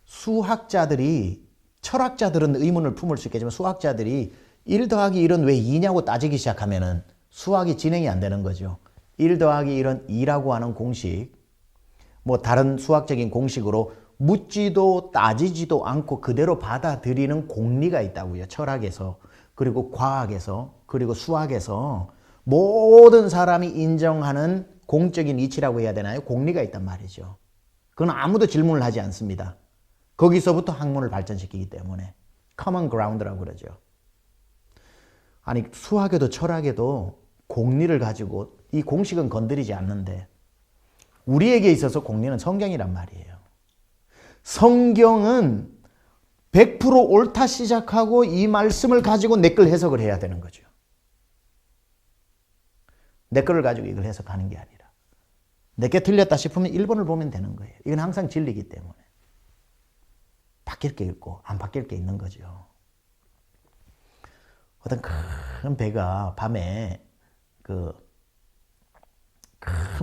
수학자들이, 철학자들은 의문을 품을 수 있겠지만 수학자들이 1 더하기 1은 왜 2냐고 따지기 시작하면은 수학이 진행이 안 되는 거죠. 1 더하기 1은 2라고 하는 공식, 뭐 다른 수학적인 공식으로 묻지도 따지지도 않고 그대로 받아들이는 공리가 있다고요. 철학에서, 그리고 과학에서, 그리고 수학에서 모든 사람이 인정하는 공적인 이치라고 해야 되나요? 공리가 있단 말이죠. 그건 아무도 질문을 하지 않습니다. 거기서부터 학문을 발전시키기 때문에 common ground라고 그러죠. 아니, 수학에도 철학에도 공리를 가지고 이 공식은 건드리지 않는데 우리에게 있어서 공리는 성경이란 말이에요. 성경은 100% 옳다 시작하고 이 말씀을 가지고 내 걸 해석을 해야 되는 거죠. 내 거를 가지고 이걸 해석하는 게 아니라 내게 틀렸다 싶으면 1번을 보면 되는 거예요. 이건 항상 진리이기 때문에 바뀔 게 있고 안 바뀔 게 있는 거죠. 어떤 큰 배가 밤에 큰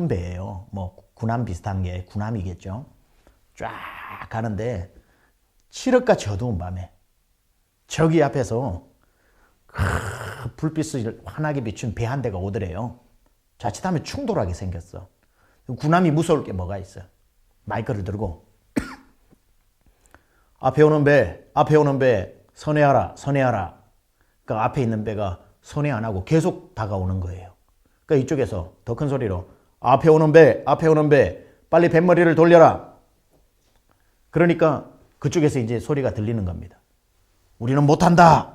배예요. 뭐 군함 비슷한 게 군함이겠죠. 쫙 가는데 칠흑같이 어두운 밤에 저기 앞에서 불빛을 환하게 비춘 배 한 대가 오더래요. 자칫하면 충돌하게 생겼어. 군함이 무서울 게 뭐가 있어. 마이크를 들고 앞에 오는 배 선회하라, 선회하라. 그 앞에 있는 배가 선회 안 하고 계속 다가오는 거예요. 그러니까 이쪽에서 더 큰 소리로 앞에 오는 배, 빨리 뱃머리를 돌려라. 그러니까 그쪽에서 이제 소리가 들리는 겁니다. 우리는 못한다.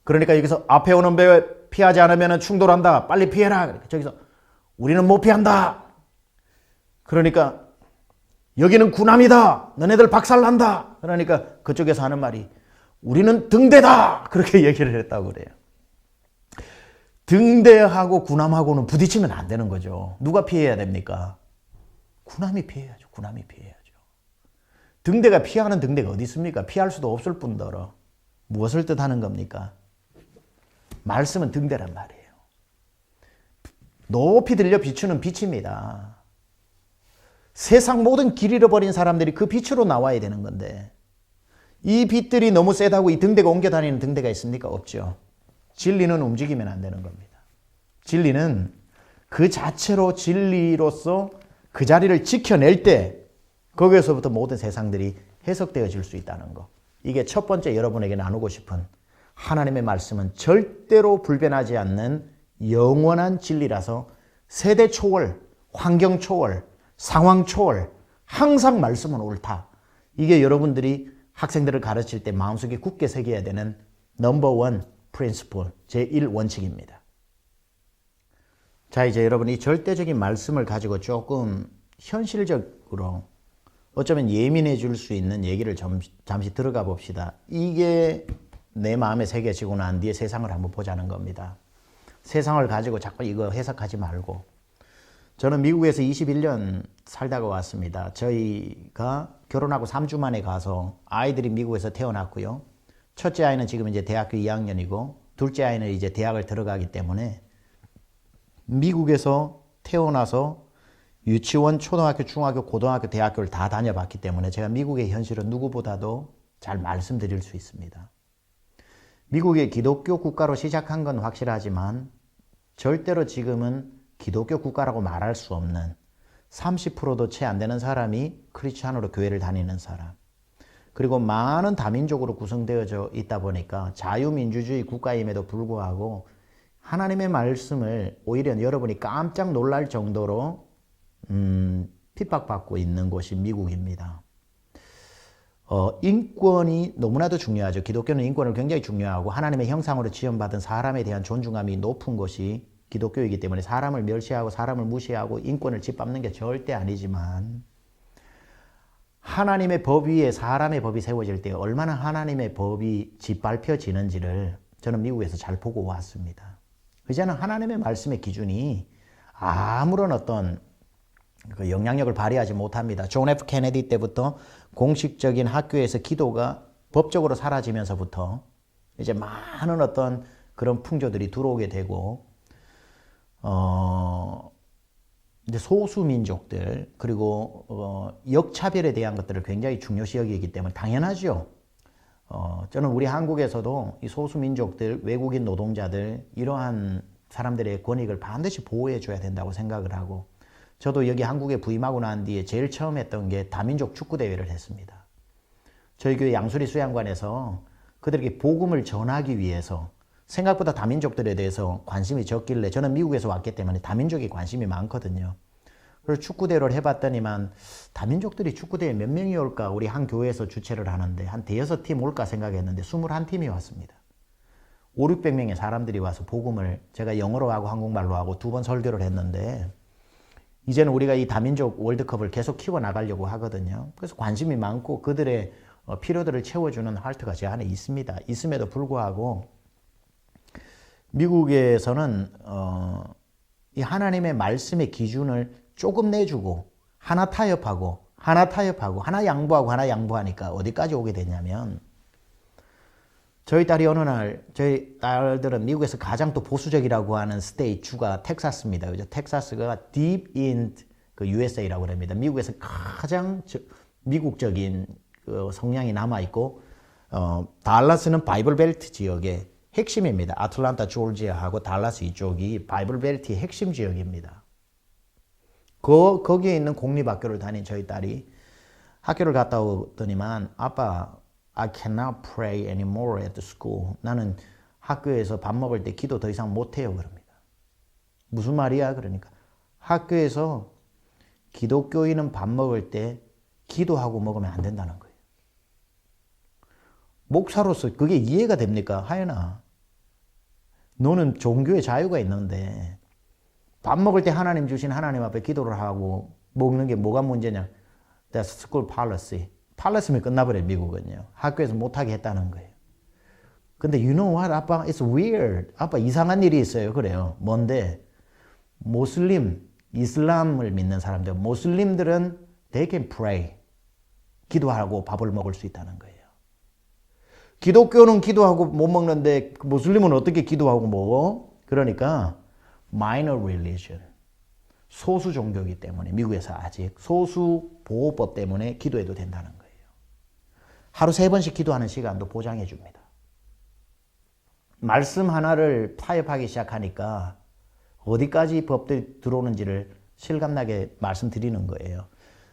그러니까 여기서 앞에 오는 배 피하지 않으면 충돌한다. 빨리 피해라. 저기서 우리는 못 피한다. 그러니까 여기는 군함이다. 너네들 박살난다. 그러니까 그쪽에서 하는 말이 우리는 등대다. 그렇게 얘기를 했다고 그래요. 등대하고 군함하고는 부딪히면 안 되는 거죠. 누가 피해야 됩니까? 군함이 피해야죠. 군함이 피해야죠. 등대가 피하는 등대가 어디 있습니까? 피할 수도 없을 뿐더러 무엇을 뜻하는 겁니까? 말씀은 등대란 말이에요. 높이 들려 비추는 빛입니다. 세상 모든 길 잃어버린 사람들이 그 빛으로 나와야 되는 건데 이 빛들이 너무 세다고 이 등대가 옮겨 다니는 등대가 있습니까? 없죠. 진리는 움직이면 안 되는 겁니다. 진리는 그 자체로 진리로서 그 자리를 지켜낼 때 거기에서부터 모든 세상들이 해석되어질 수 있다는 거. 이게 첫 번째 여러분에게 나누고 싶은 하나님의 말씀은 절대로 불변하지 않는 영원한 진리라서 세대 초월, 환경 초월, 상황 초월, 항상 말씀은 옳다. 이게 여러분들이 학생들을 가르칠 때 마음속에 굳게 새겨야 되는 넘버1 프린시플, 제1원칙입니다. 자, 이제 여러분 이 절대적인 말씀을 가지고 조금 현실적으로 어쩌면 예민해 줄 수 있는 얘기를 잠시 들어가 봅시다. 이게 내 마음에 새겨지고 난 뒤에 세상을 한번 보자는 겁니다. 세상을 가지고 자꾸 이거 해석하지 말고. 저는 미국에서 21년 살다가 왔습니다. 저희가 결혼하고 3주 만에 가서 아이들이 미국에서 태어났고요. 첫째 아이는 지금 이제 대학교 2학년이고 둘째 아이는 이제 대학을 들어가기 때문에 미국에서 태어나서 유치원, 초등학교, 중학교, 고등학교, 대학교를 다 다녀봤기 때문에 제가 미국의 현실은 누구보다도 잘 말씀드릴 수 있습니다. 미국의 기독교 국가로 시작한 건 확실하지만 절대로 지금은 기독교 국가라고 말할 수 없는 30%도 채 안 되는 사람이 크리스찬으로 교회를 다니는 사람. 그리고 많은 다민족으로 구성되어져 있다 보니까 자유민주주의 국가임에도 불구하고 하나님의 말씀을 오히려 여러분이 깜짝 놀랄 정도로 핍박받고 있는 곳이 미국입니다. 인권이 너무나도 중요하죠. 기독교는 인권을 굉장히 중요하고 하나님의 형상으로 지음받은 사람에 대한 존중감이 높은 것이 기독교이기 때문에 사람을 멸시하고 사람을 무시하고 인권을 짓밟는 게 절대 아니지만 하나님의 법 위에 사람의 법이 세워질 때 얼마나 하나님의 법이 짓밟혀지는지를 저는 미국에서 잘 보고 왔습니다. 이제는 하나님의 말씀의 기준이 아무런 어떤 그 영향력을 발휘하지 못합니다. 존 F 케네디 때부터 공식적인 학교에서 기도가 법적으로 사라지면서부터 이제 많은 어떤 그런 풍조들이 들어오게 되고 이제 소수민족들 그리고 역차별에 대한 것들을 굉장히 중요시 여기기 때문에 당연하죠. 저는 우리 한국에서도 이 소수민족들, 외국인 노동자들 이러한 사람들의 권익을 반드시 보호해 줘야 된다고 생각을 하고 저도 여기 한국에 부임하고 난 뒤에 제일 처음 했던 게 다민족 축구대회를 했습니다. 저희 교회 양수리 수양관에서 그들에게 복음을 전하기 위해서 생각보다 다민족들에 대해서 관심이 적길래 저는 미국에서 왔기 때문에 다민족에 관심이 많거든요. 그래서 축구대회를 해봤더니만 다민족들이 축구대회 몇 명이 올까 우리 한 교회에서 주최를 하는데 한 대여섯 팀 올까 생각했는데 21팀이 왔습니다. 5, 600명의 사람들이 와서 복음을 제가 영어로 하고 한국말로 하고 2번 설교를 했는데 이제는 우리가 이 다민족 월드컵을 계속 키워나가려고 하거든요. 그래서 관심이 많고 그들의 필요들을 채워주는 할트가 제 안에 있습니다. 있음에도 불구하고 미국에서는 이 하나님의 말씀의 기준을 조금 내주고 하나 타협하고 하나 양보하니까 어디까지 오게 되냐면 저희 딸이 어느 날 저희 딸들은 미국에서 가장 또 보수적이라고 하는 스테이트 주가 텍사스입니다. 그죠? 텍사스가 deep in 그 USA라고 합니다. 미국에서 가장 미국적인 그 성향이 남아 있고 달라스는 바이블 벨트 지역의 핵심입니다. 아틀란타, 조지아하고 달라스 이쪽이 바이블 벨트의 핵심 지역입니다. 거기에 있는 공립학교를 다닌 저희 딸이 학교를 갔다 오더니만 아빠 I cannot pray anymore at the school. 나는 학교에서 밥 먹을 때 기도 더 이상 못해요. 그럽니다. 무슨 말이야? 그러니까 학교에서 기독교인은 밥 먹을 때 기도하고 먹으면 안 된다는 거예요. 목사로서 그게 이해가 됩니까? 하연아, 너는 종교의 자유가 있는데 밥 먹을 때 하나님 주신 하나님 앞에 기도를 하고 먹는 게 뭐가 문제냐? That's school policy. 팔렸으면 끝나버려요, 미국은요. 학교에서 못하게 했다는 거예요. 근데 you know what, 아빠? It's weird. 아빠 이상한 일이 있어요. 그래요. 뭔데? 이슬람을 믿는 사람들, 모슬림들은 they can pray. 기도하고 밥을 먹을 수 있다는 거예요. 기독교는 기도하고 못 먹는데 모슬림은 어떻게 기도하고 먹어? 그러니까 minor religion. 소수 종교이기 때문에 미국에서 아직 소수 보호법 때문에 기도해도 된다는 거예요. 하루 3번씩 기도하는 시간도 보장해 줍니다. 말씀 하나를 타협하기 시작하니까 어디까지 법들이 들어오는지를 실감나게 말씀드리는 거예요.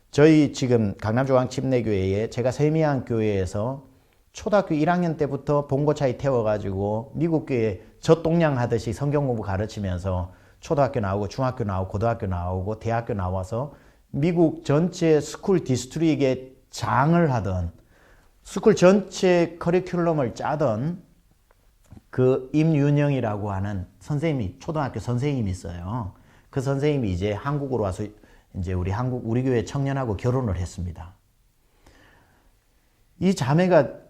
저희 지금 강남조항침례교회에 제가 세미한 교회에서 초등학교 1학년 때부터 봉고차에 태워가지고 미국 교회 젖동량 하듯이 성경 공부 가르치면서 초등학교 나오고 중학교 나오고 고등학교 나오고 대학교 나와서 미국 전체 스쿨 디스트릭의 장을 하던 스쿨 전체 커리큘럼을 짜던 그 임윤영이라고 하는 선생님이 초등학교 선생님이 있어요. 그 선생님이 이제 한국으로 와서 이제 우리 교회 청년하고 결혼을 했습니다. 이 자매가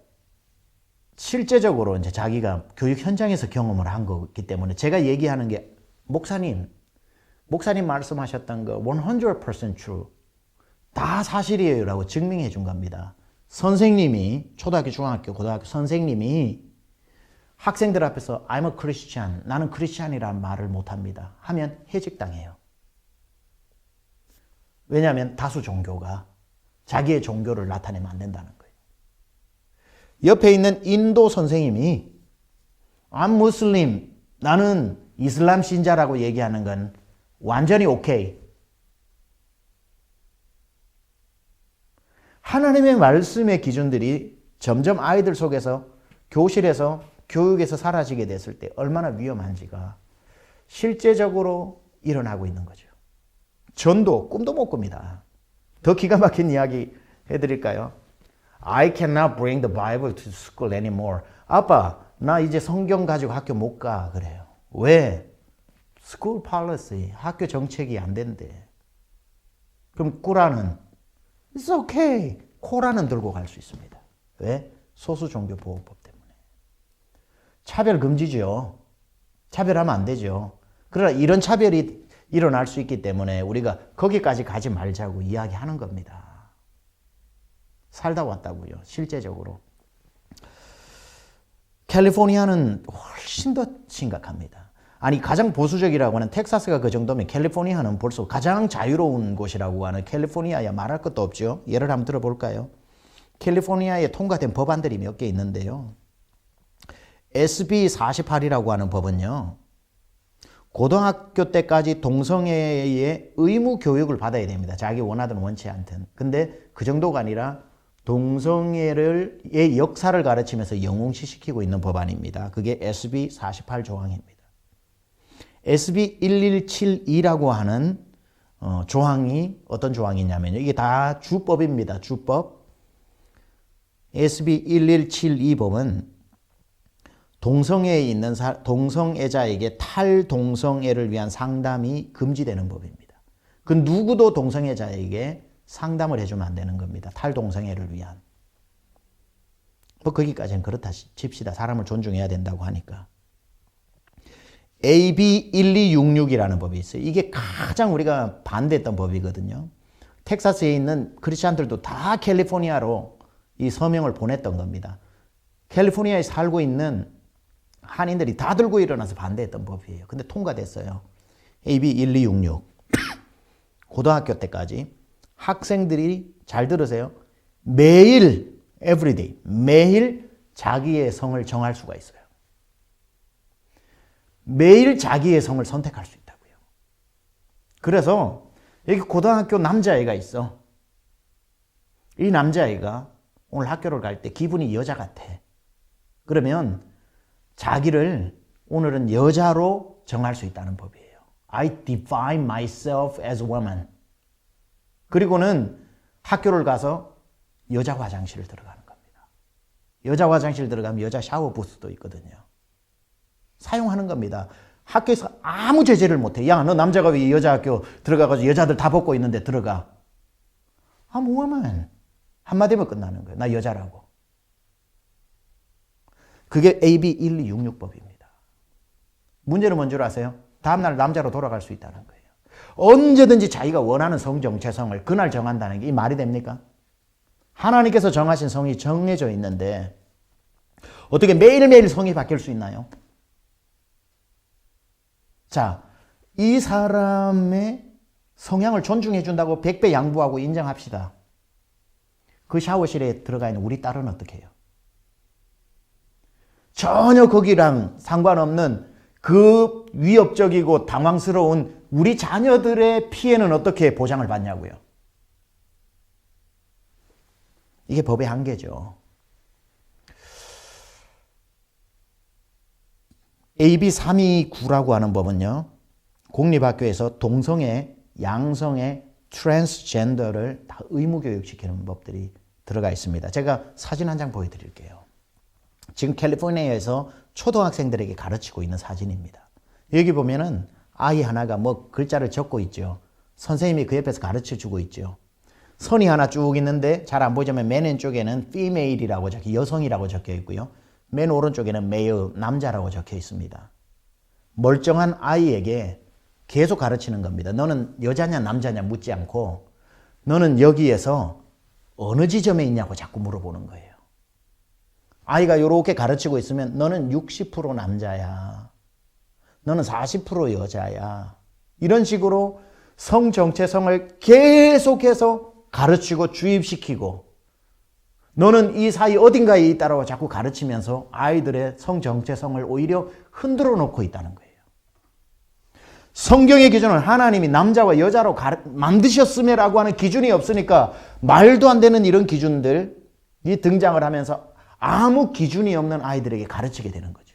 실제적으로 이제 자기가 교육 현장에서 경험을 한 거기 때문에 제가 얘기하는 게 목사님 말씀하셨던 거 100% true. 다 사실이에요라고 증명해 준 겁니다. 선생님이 초등학교, 중학교, 고등학교 선생님이 학생들 앞에서 I'm a Christian, 나는 크리스찬이라는 말을 못합니다. 하면 해직당해요. 왜냐하면 다수 종교가 자기의 종교를 나타내면 안 된다는 거예요. 옆에 있는 인도 선생님이 I'm Muslim, 나는 이슬람 신자라고 얘기하는 건 완전히 오케이. 하나님의 말씀의 기준들이 점점 아이들 속에서 교실에서 교육에서 사라지게 됐을 때 얼마나 위험한지가 실제적으로 일어나고 있는 거죠. 전도 꿈도 못 꿉니다. 더 기가 막힌 이야기 해드릴까요? I cannot bring the Bible to school anymore. 아빠, 나 이제 성경 가지고 학교 못 가. 그래요. 왜? School policy, 학교 정책이 안 된대. 그럼 꾸라는 It's okay. 코라는 들고 갈 수 있습니다. 왜? 소수종교보호법 때문에. 차별 금지죠. 차별하면 안 되죠. 그러나 이런 차별이 일어날 수 있기 때문에 우리가 거기까지 가지 말자고 이야기하는 겁니다. 살다 왔다고요. 실제적으로. 캘리포니아는 훨씬 더 심각합니다. 아니 가장 보수적이라고 하는 텍사스가 그 정도면 캘리포니아는 벌써 가장 자유로운 곳이라고 하는 캘리포니아야 말할 것도 없죠. 예를 한번 들어볼까요? 캘리포니아에 통과된 법안들이 몇 개 있는데요. SB 48이라고 하는 법은요. 고등학교 때까지 동성애의 의무 교육을 받아야 됩니다. 자기 원하든 원치 않든. 근데 그 정도가 아니라 동성애의 역사를 가르치면서 영웅시 시키고 있는 법안입니다. 그게 SB 48 조항입니다. SB 1172라고 하는 조항이 어떤 조항이냐면요. 이게 다 주법입니다. 주법. SB 1172법은 동성애에 있는 동성애자에게 탈동성애를 위한 상담이 금지되는 법입니다. 그 누구도 동성애자에게 상담을 해주면 안 되는 겁니다. 탈동성애를 위한. 뭐 거기까지는 그렇다 칩시다. 사람을 존중해야 된다고 하니까. AB 1266이라는 법이 있어요. 이게 가장 우리가 반대했던 법이거든요. 텍사스에 있는 크리스찬들도 다 캘리포니아로 이 서명을 보냈던 겁니다. 캘리포니아에 살고 있는 한인들이 다 들고 일어나서 반대했던 법이에요. 근데 통과됐어요. AB 1266. 고등학교 때까지 학생들이 잘 들으세요. 매일 everyday 매일 자기의 성을 정할 수가 있어요. 매일 자기의 성을 선택할 수 있다고요. 그래서 여기 고등학교 남자애가 있어. 이 남자애가 오늘 학교를 갈 때 기분이 여자 같아. 그러면 자기를 오늘은 여자로 정할 수 있다는 법이에요. I define myself as woman. 그리고는 학교를 가서 여자 화장실을 들어가는 겁니다. 여자 화장실 들어가면 여자 샤워 부스도 있거든요. 사용하는 겁니다. 학교에서 아무 제재를 못해. 야, 너 남자가 왜 여자 학교 들어가가지고 여자들 다 벗고 있는데 들어가. I'm a woman. 한마디면 끝나는 거예요. 나 여자라고. 그게 AB 1266법입니다. 문제는 뭔 줄 아세요? 다음날 남자로 돌아갈 수 있다는 거예요. 언제든지 자기가 원하는 성 정체성을 그날 정한다는 게 이 말이 됩니까? 하나님께서 정하신 성이 정해져 있는데 어떻게 매일매일 성이 바뀔 수 있나요? 자, 이 사람의 성향을 존중해 준다고 100배 양보하고 인정합시다. 그 샤워실에 들어가 있는 우리 딸은 어떻게 해요? 전혀 거기랑 상관없는 그 위협적이고 당황스러운 우리 자녀들의 피해는 어떻게 보장을 받냐고요? 이게 법의 한계죠. AB 329라고 하는 법은요. 공립학교에서 동성애, 양성애, 트랜스젠더를 다 의무교육시키는 법들이 들어가 있습니다. 제가 사진 한 장 보여드릴게요. 지금 캘리포니아에서 초등학생들에게 가르치고 있는 사진입니다. 여기 보면은 아이 하나가 뭐 글자를 적고 있죠. 선생님이 그 옆에서 가르쳐 주고 있죠. 선이 하나 쭉 있는데 잘 안 보이지만 맨 왼쪽에는 female이라고 여성이라고 적혀 있고요. 맨 오른쪽에는 male, 남자라고 적혀 있습니다. 멀쩡한 아이에게 계속 가르치는 겁니다. 너는 여자냐 남자냐 묻지 않고 너는 여기에서 어느 지점에 있냐고 자꾸 물어보는 거예요. 아이가 이렇게 가르치고 있으면 너는 60% 남자야. 너는 40% 여자야. 이런 식으로 성 정체성을 계속해서 가르치고 주입시키고 너는 이 사이 어딘가에 있다라고 자꾸 가르치면서 아이들의 성 정체성을 오히려 흔들어 놓고 있다는 거예요. 성경의 기준은 하나님이 남자와 여자로 만드셨음에라고 하는 기준이 없으니까 말도 안 되는 이런 기준들이 등장을 하면서 아무 기준이 없는 아이들에게 가르치게 되는 거죠.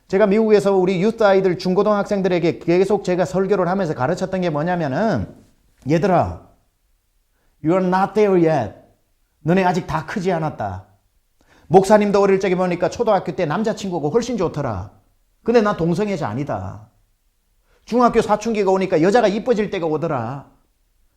제가 미국에서 우리 유스 아이들, 중고등학생들에게 계속 제가 설교를 하면서 가르쳤던 게 뭐냐면은 얘들아, you're not there yet. 너네 아직 다 크지 않았다. 목사님도 어릴 적에 보니까 초등학교 때 남자친구가 훨씬 좋더라. 근데 난 동성애자 아니다. 중학교 사춘기가 오니까 여자가 이뻐질 때가 오더라.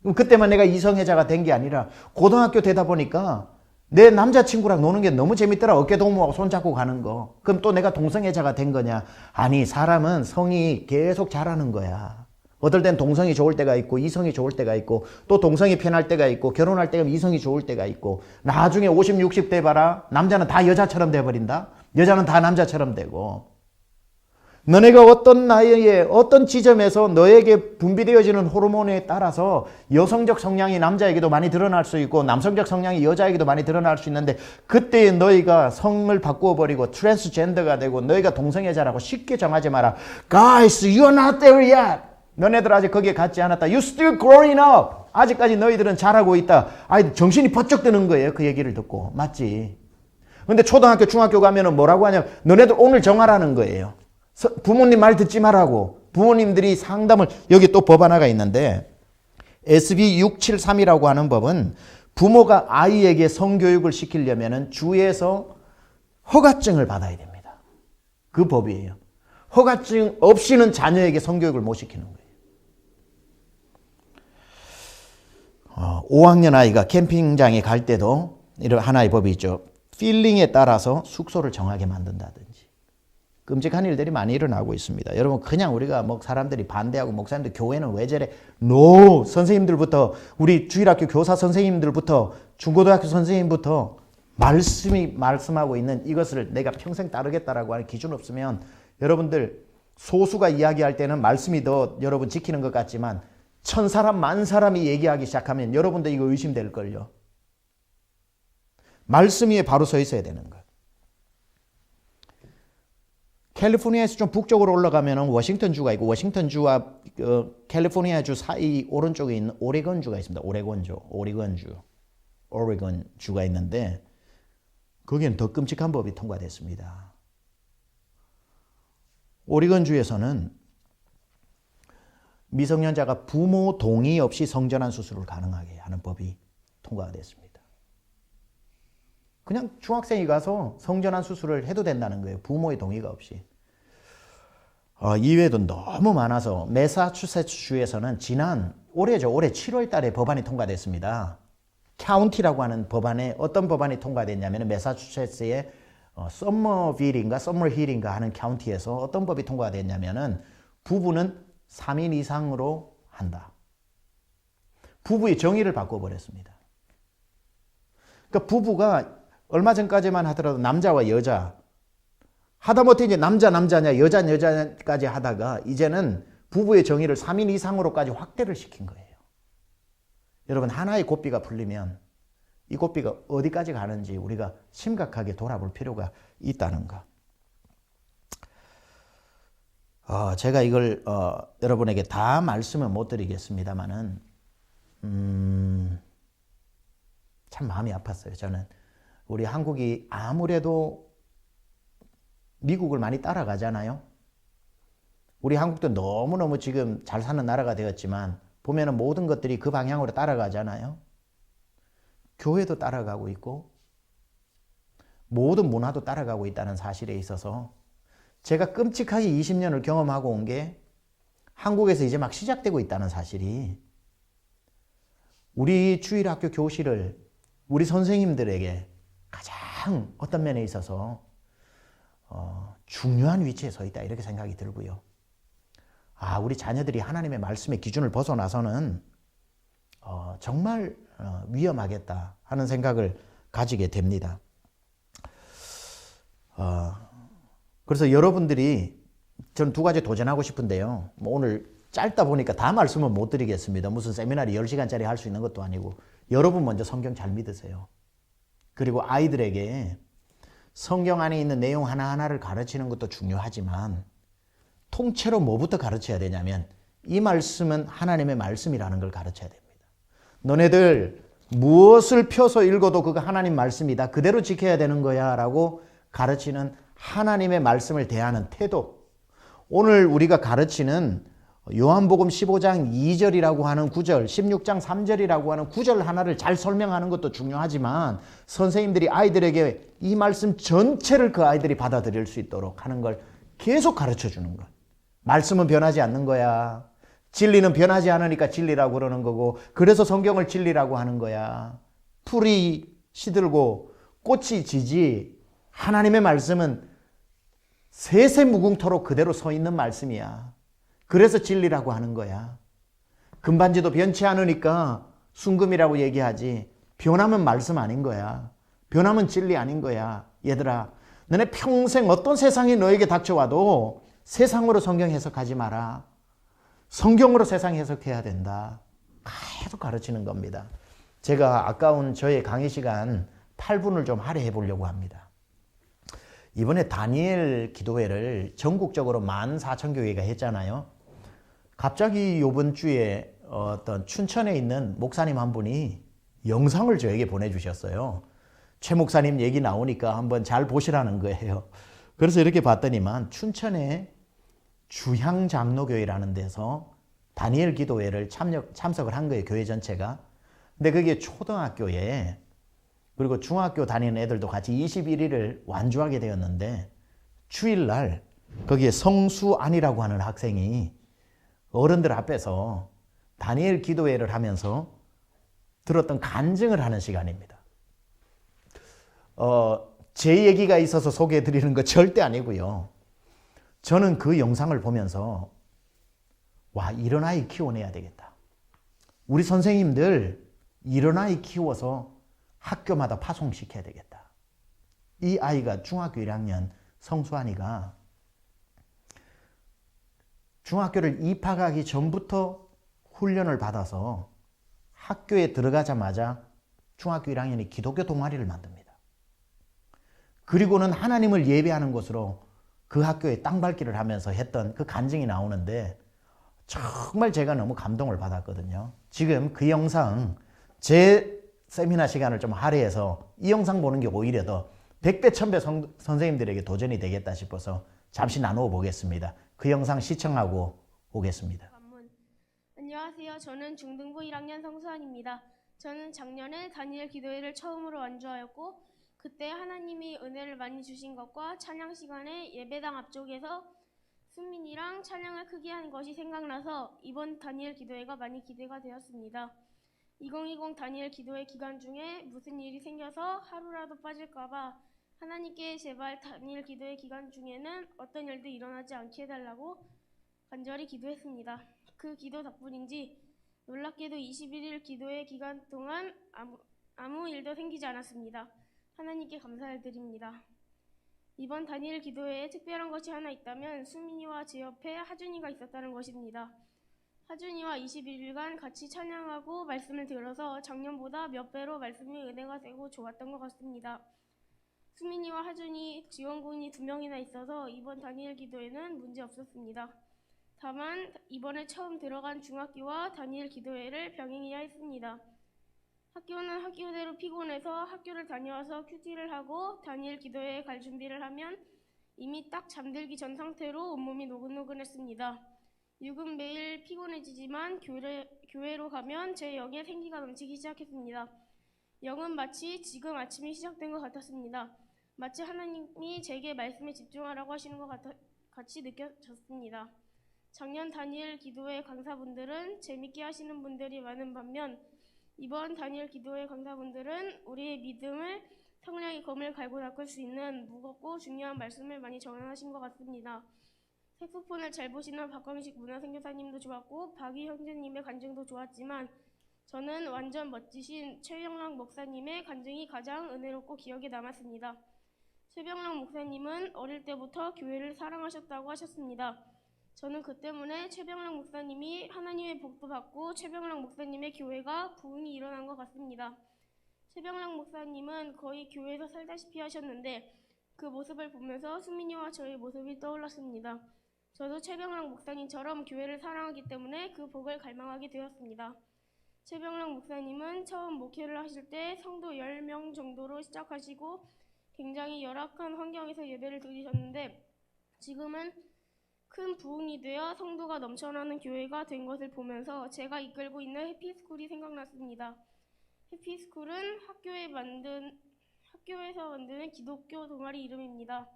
그럼 그때만 내가 이성애자가 된 게 아니라 고등학교 되다 보니까 내 남자친구랑 노는 게 너무 재밌더라. 어깨동무하고 손잡고 가는 거. 그럼 또 내가 동성애자가 된 거냐? 아니, 사람은 성이 계속 자라는 거야. 어떨 땐 동성이 좋을 때가 있고 이성이 좋을 때가 있고 또 동성이 편할 때가 있고 결혼할 때가 이성이 좋을 때가 있고 나중에 50, 60대 봐라. 남자는 다 여자처럼 돼버린다. 여자는 다 남자처럼 되고 너네가 어떤 나이에 어떤 지점에서 너에게 분비되어지는 호르몬에 따라서 여성적 성향이 남자에게도 많이 드러날 수 있고 남성적 성향이 여자에게도 많이 드러날 수 있는데 그때 너희가 성을 바꾸어버리고 트랜스젠더가 되고 너희가 동성애자라고 쉽게 정하지 마라. Guys, you're not there yet. 너네들 아직 거기에 갔지 않았다. You still growing up. 아직까지 너희들은 자라고 있다. 아이들 정신이 번쩍 드는 거예요. 그 얘기를 듣고. 맞지? 근데 초등학교, 중학교 가면은 뭐라고 하냐면 너네들 오늘 정하라는 거예요. 부모님 말 듣지 말라고. 부모님들이 상담을, 여기 또 법 하나가 있는데 SB 673이라고 하는 법은 부모가 아이에게 성교육을 시키려면 주에서 허가증을 받아야 됩니다. 그 법이에요. 허가증 없이는 자녀에게 성교육을 못 시키는 거예요. 5학년 아이가 캠핑장에 갈 때도 이런 하나의 법이 있죠. 필링에 따라서 숙소를 정하게 만든다든지. 끔찍한 일들이 많이 일어나고 있습니다. 여러분 그냥 우리가 뭐 사람들이 반대하고 목사님들 교회는 왜 저래? No! 선생님들부터 우리 주일학교 교사 선생님들부터 중고등학교 선생님부터 말씀하고 있는 이것을 내가 평생 따르겠다라고 하는 기준 없으면 여러분들 소수가 이야기할 때는 말씀이 더 여러분 지키는 것 같지만 1000사람, 10,000사람이 얘기하기 시작하면 여러분들 이거 의심될걸요. 말씀 위에 바로 서 있어야 되는 거예요. 캘리포니아에서 좀 북쪽으로 올라가면 워싱턴주가 있고 워싱턴주와 캘리포니아주 사이 오른쪽에 있는 오레곤주가 있습니다. 오레곤주가 있는데 거기는 더 끔찍한 법이 통과됐습니다. 오레곤주에서는 미성년자가 부모 동의 없이 성전환 수술을 가능하게 하는 법이 통과가 됐습니다. 그냥 중학생이 가서 성전환 수술을 해도 된다는 거예요. 부모의 동의가 없이. 이외에도 너무 많아서 매사추세츠주에서는 올해 7월 달에 법안이 통과됐습니다. 카운티라고 하는 법안에 어떤 법안이 통과됐냐면 매사추세츠의 서머힐인가 하는 카운티에서 어떤 법이 통과됐냐면은 부부는 3인 이상으로 한다. 부부의 정의를 바꿔버렸습니다. 그러니까 부부가 얼마 전까지만 하더라도 남자와 여자 하다못해 이제 남자냐 여자까지 하다가 이제는 부부의 정의를 3인 이상으로까지 확대를 시킨 거예요. 여러분 하나의 고삐가 풀리면 이 고삐가 어디까지 가는지 우리가 심각하게 돌아볼 필요가 있다는 거. 제가 이걸 여러분에게 다 말씀은 못 드리겠습니다만은 참 마음이 아팠어요. 저는 우리 한국이 아무래도 미국을 많이 따라가잖아요. 우리 한국도 너무너무 지금 잘 사는 나라가 되었지만 보면은 모든 것들이 그 방향으로 따라가잖아요. 교회도 따라가고 있고 모든 문화도 따라가고 있다는 사실에 있어서 제가 끔찍하게 20년을 경험하고 온 게 한국에서 이제 막 시작되고 있다는 사실이 우리 주일학교 교실을 우리 선생님들에게 가장 어떤 면에 있어서 중요한 위치에 서 있다 이렇게 생각이 들고요. 우리 자녀들이 하나님의 말씀의 기준을 벗어나서는 정말 위험하겠다 하는 생각을 가지게 됩니다. 그래서 여러분들이 저는 두 가지 도전하고 싶은데요. 뭐 오늘 짧다 보니까 다 말씀은 못 드리겠습니다. 무슨 세미나리 10시간짜리 할 수 있는 것도 아니고 여러분 먼저 성경 잘 믿으세요. 그리고 아이들에게 성경 안에 있는 내용 하나하나를 가르치는 것도 중요하지만 통째로 뭐부터 가르쳐야 되냐면 이 말씀은 하나님의 말씀이라는 걸 가르쳐야 됩니다. 너네들 무엇을 펴서 읽어도 그거 하나님 말씀이다. 그대로 지켜야 되는 거야 라고 가르치는 하나님의 말씀을 대하는 태도. 오늘 우리가 가르치는 요한복음 15장 2절이라고 하는 구절, 16장 3절이라고 하는 구절 하나를 잘 설명하는 것도 중요하지만 선생님들이 아이들에게 이 말씀 전체를 그 아이들이 받아들일 수 있도록 하는 걸 계속 가르쳐 주는 것. 말씀은 변하지 않는 거야. 진리는 변하지 않으니까 진리라고 그러는 거고 그래서 성경을 진리라고 하는 거야. 풀이 시들고 꽃이 지지 하나님의 말씀은 세세무궁토록 그대로 서 있는 말씀이야. 그래서 진리라고 하는 거야. 금반지도 변치 않으니까 순금이라고 얘기하지. 변하면 말씀 아닌 거야. 변하면 진리 아닌 거야. 얘들아, 너네 평생 어떤 세상이 너에게 닥쳐와도 세상으로 성경 해석하지 마라. 성경으로 세상 해석해야 된다. 계속 가르치는 겁니다. 제가 아까운 저의 강의 시간 8분을 좀 할애해 보려고 합니다. 이번에 다니엘 기도회를 전국적으로 14,000교회가 했잖아요. 갑자기 이번 주에 어떤 춘천에 있는 목사님 한 분이 영상을 저에게 보내주셨어요. 최 목사님 얘기 나오니까 한번 잘 보시라는 거예요. 그래서 이렇게 봤더니만 춘천에 주향장로교회라는 데서 다니엘 기도회를 참석을 한 거예요. 교회 전체가. 근데 그게 초등학교에 그리고 중학교 다니는 애들도 같이 21일을 완주하게 되었는데 주일날 거기에 성수안이라고 하는 학생이 어른들 앞에서 다니엘 기도회를 하면서 들었던 간증을 하는 시간입니다. 제 얘기가 있어서 소개해 드리는 거 절대 아니고요. 저는 그 영상을 보면서 이런 아이 키워내야 되겠다. 우리 선생님들 이런 아이 키워서 학교마다 파송시켜야 되겠다. 이 아이가 중학교 1학년 성수환이가 중학교를 입학하기 전부터 훈련을 받아서 학교에 들어가자마자 중학교 1학년이 기독교 동아리를 만듭니다. 그리고는 하나님을 예배하는 곳으로 그 학교에 땅밟기를 하면서 했던 그 간증이 나오는데 정말 제가 너무 감동을 받았거든요. 지금 그 영상 제 세미나 시간을 좀 할애해서 이 영상 보는 게 오히려 더 100배 1000배 선생님들에게 도전이 되겠다 싶어서 잠시 나누어 보겠습니다. 그 영상 시청하고 오겠습니다. 안녕하세요. 저는 중등부 1학년 성수환입니다. 저는 작년에 다니엘 기도회를 처음으로 완주하였고 그때 하나님이 은혜를 많이 주신 것과 찬양 시간에 예배당 앞쪽에서 수민이랑 찬양을 크게 한 것이 생각나서 이번 다니엘 기도회가 많이 기대가 되었습니다. 2020 다니엘 기도회 기간 중에 무슨 일이 생겨서 하루라도 빠질까봐 하나님께 제발 다니엘 기도회 기간 중에는 어떤 일도 일어나지 않게 해달라고 간절히 기도했습니다. 그 기도 덕분인지 놀랍게도 21일 기도회 기간 동안 아무 일도 생기지 않았습니다. 하나님께 감사를 드립니다. 이번 다니엘 기도회에 특별한 것이 하나 있다면 수민이와 제 옆에 하준이가 있었다는 것입니다. 하준이와 21일간 같이 찬양하고 말씀을 들어서 작년보다 몇 배로 말씀의 은혜가 되고 좋았던 것 같습니다. 수민이와 하준이 지원군이 2명이나 있어서 이번 다니엘 기도회는 문제 없었습니다. 다만 이번에 처음 들어간 중학교와 다니엘 기도회를 병행해야 했습니다. 학교는 학교대로 피곤해서 학교를 다녀와서 큐티를 하고 다니엘 기도회에 갈 준비를 하면 이미 딱 잠들기 전 상태로 온몸이 노근노근했습니다. 육은 매일 피곤해지지만 교회로 가면 제 영에 생기가 넘치기 시작했습니다. 영은 마치 지금 아침이 시작된 것 같았습니다. 마치 하나님이 제게 말씀에 집중하라고 하시는 것 같이 느껴졌습니다. 작년 다니엘 기도회 강사분들은 재밌게 하시는 분들이 많은 반면 이번 다니엘 기도회 강사분들은 우리의 믿음을 성령의 검을 갈고 닦을 수 있는 무겁고 중요한 말씀을 많이 전하신 것 같습니다. 색소폰을 잘 보시는 박광식 문화선교사님도 좋았고 박희 형제님의 간증도 좋았지만 저는 완전 멋지신 최병락 목사님의 간증이 가장 은혜롭고 기억에 남았습니다. 최병락 목사님은 어릴 때부터 교회를 사랑하셨다고 하셨습니다. 저는 그 때문에 최병락 목사님이 하나님의 복도 받고 최병락 목사님의 교회가 부흥이 일어난 것 같습니다. 최병락 목사님은 거의 교회에서 살다시피 하셨는데 그 모습을 보면서 수민이와 저의 모습이 떠올랐습니다. 저도 최병락 목사님처럼 교회를 사랑하기 때문에 그 복을 갈망하게 되었습니다. 최병락 목사님은 처음 목회를 하실 때 성도 10명 정도로 시작하시고 굉장히 열악한 환경에서 예배를 드리셨는데 지금은 큰 부흥이 되어 성도가 넘쳐나는 교회가 된 것을 보면서 제가 이끌고 있는 해피스쿨이 생각났습니다. 해피스쿨은 학교에서 만드는 기독교 동아리 이름입니다.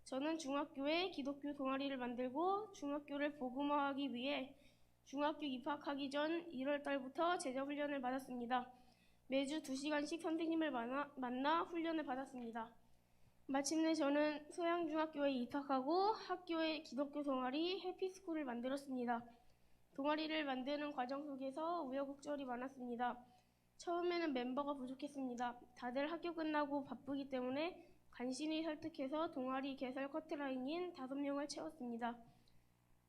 저는 중학교에 기독교 동아리를 만들고 중학교를 복음화하기 위해 중학교 입학하기 전 1월 달부터 제자 훈련을 받았습니다. 매주 2시간씩 선생님을 만나 훈련을 받았습니다. 마침내 저는 소양중학교에 입학하고 학교의 기독교 동아리 해피스쿨을 만들었습니다. 동아리를 만드는 과정 속에서 우여곡절이 많았습니다. 처음에는 멤버가 부족했습니다. 다들 학교 끝나고 바쁘기 때문에 간신히 설득해서 동아리 개설 커트라인인 5명을 채웠습니다.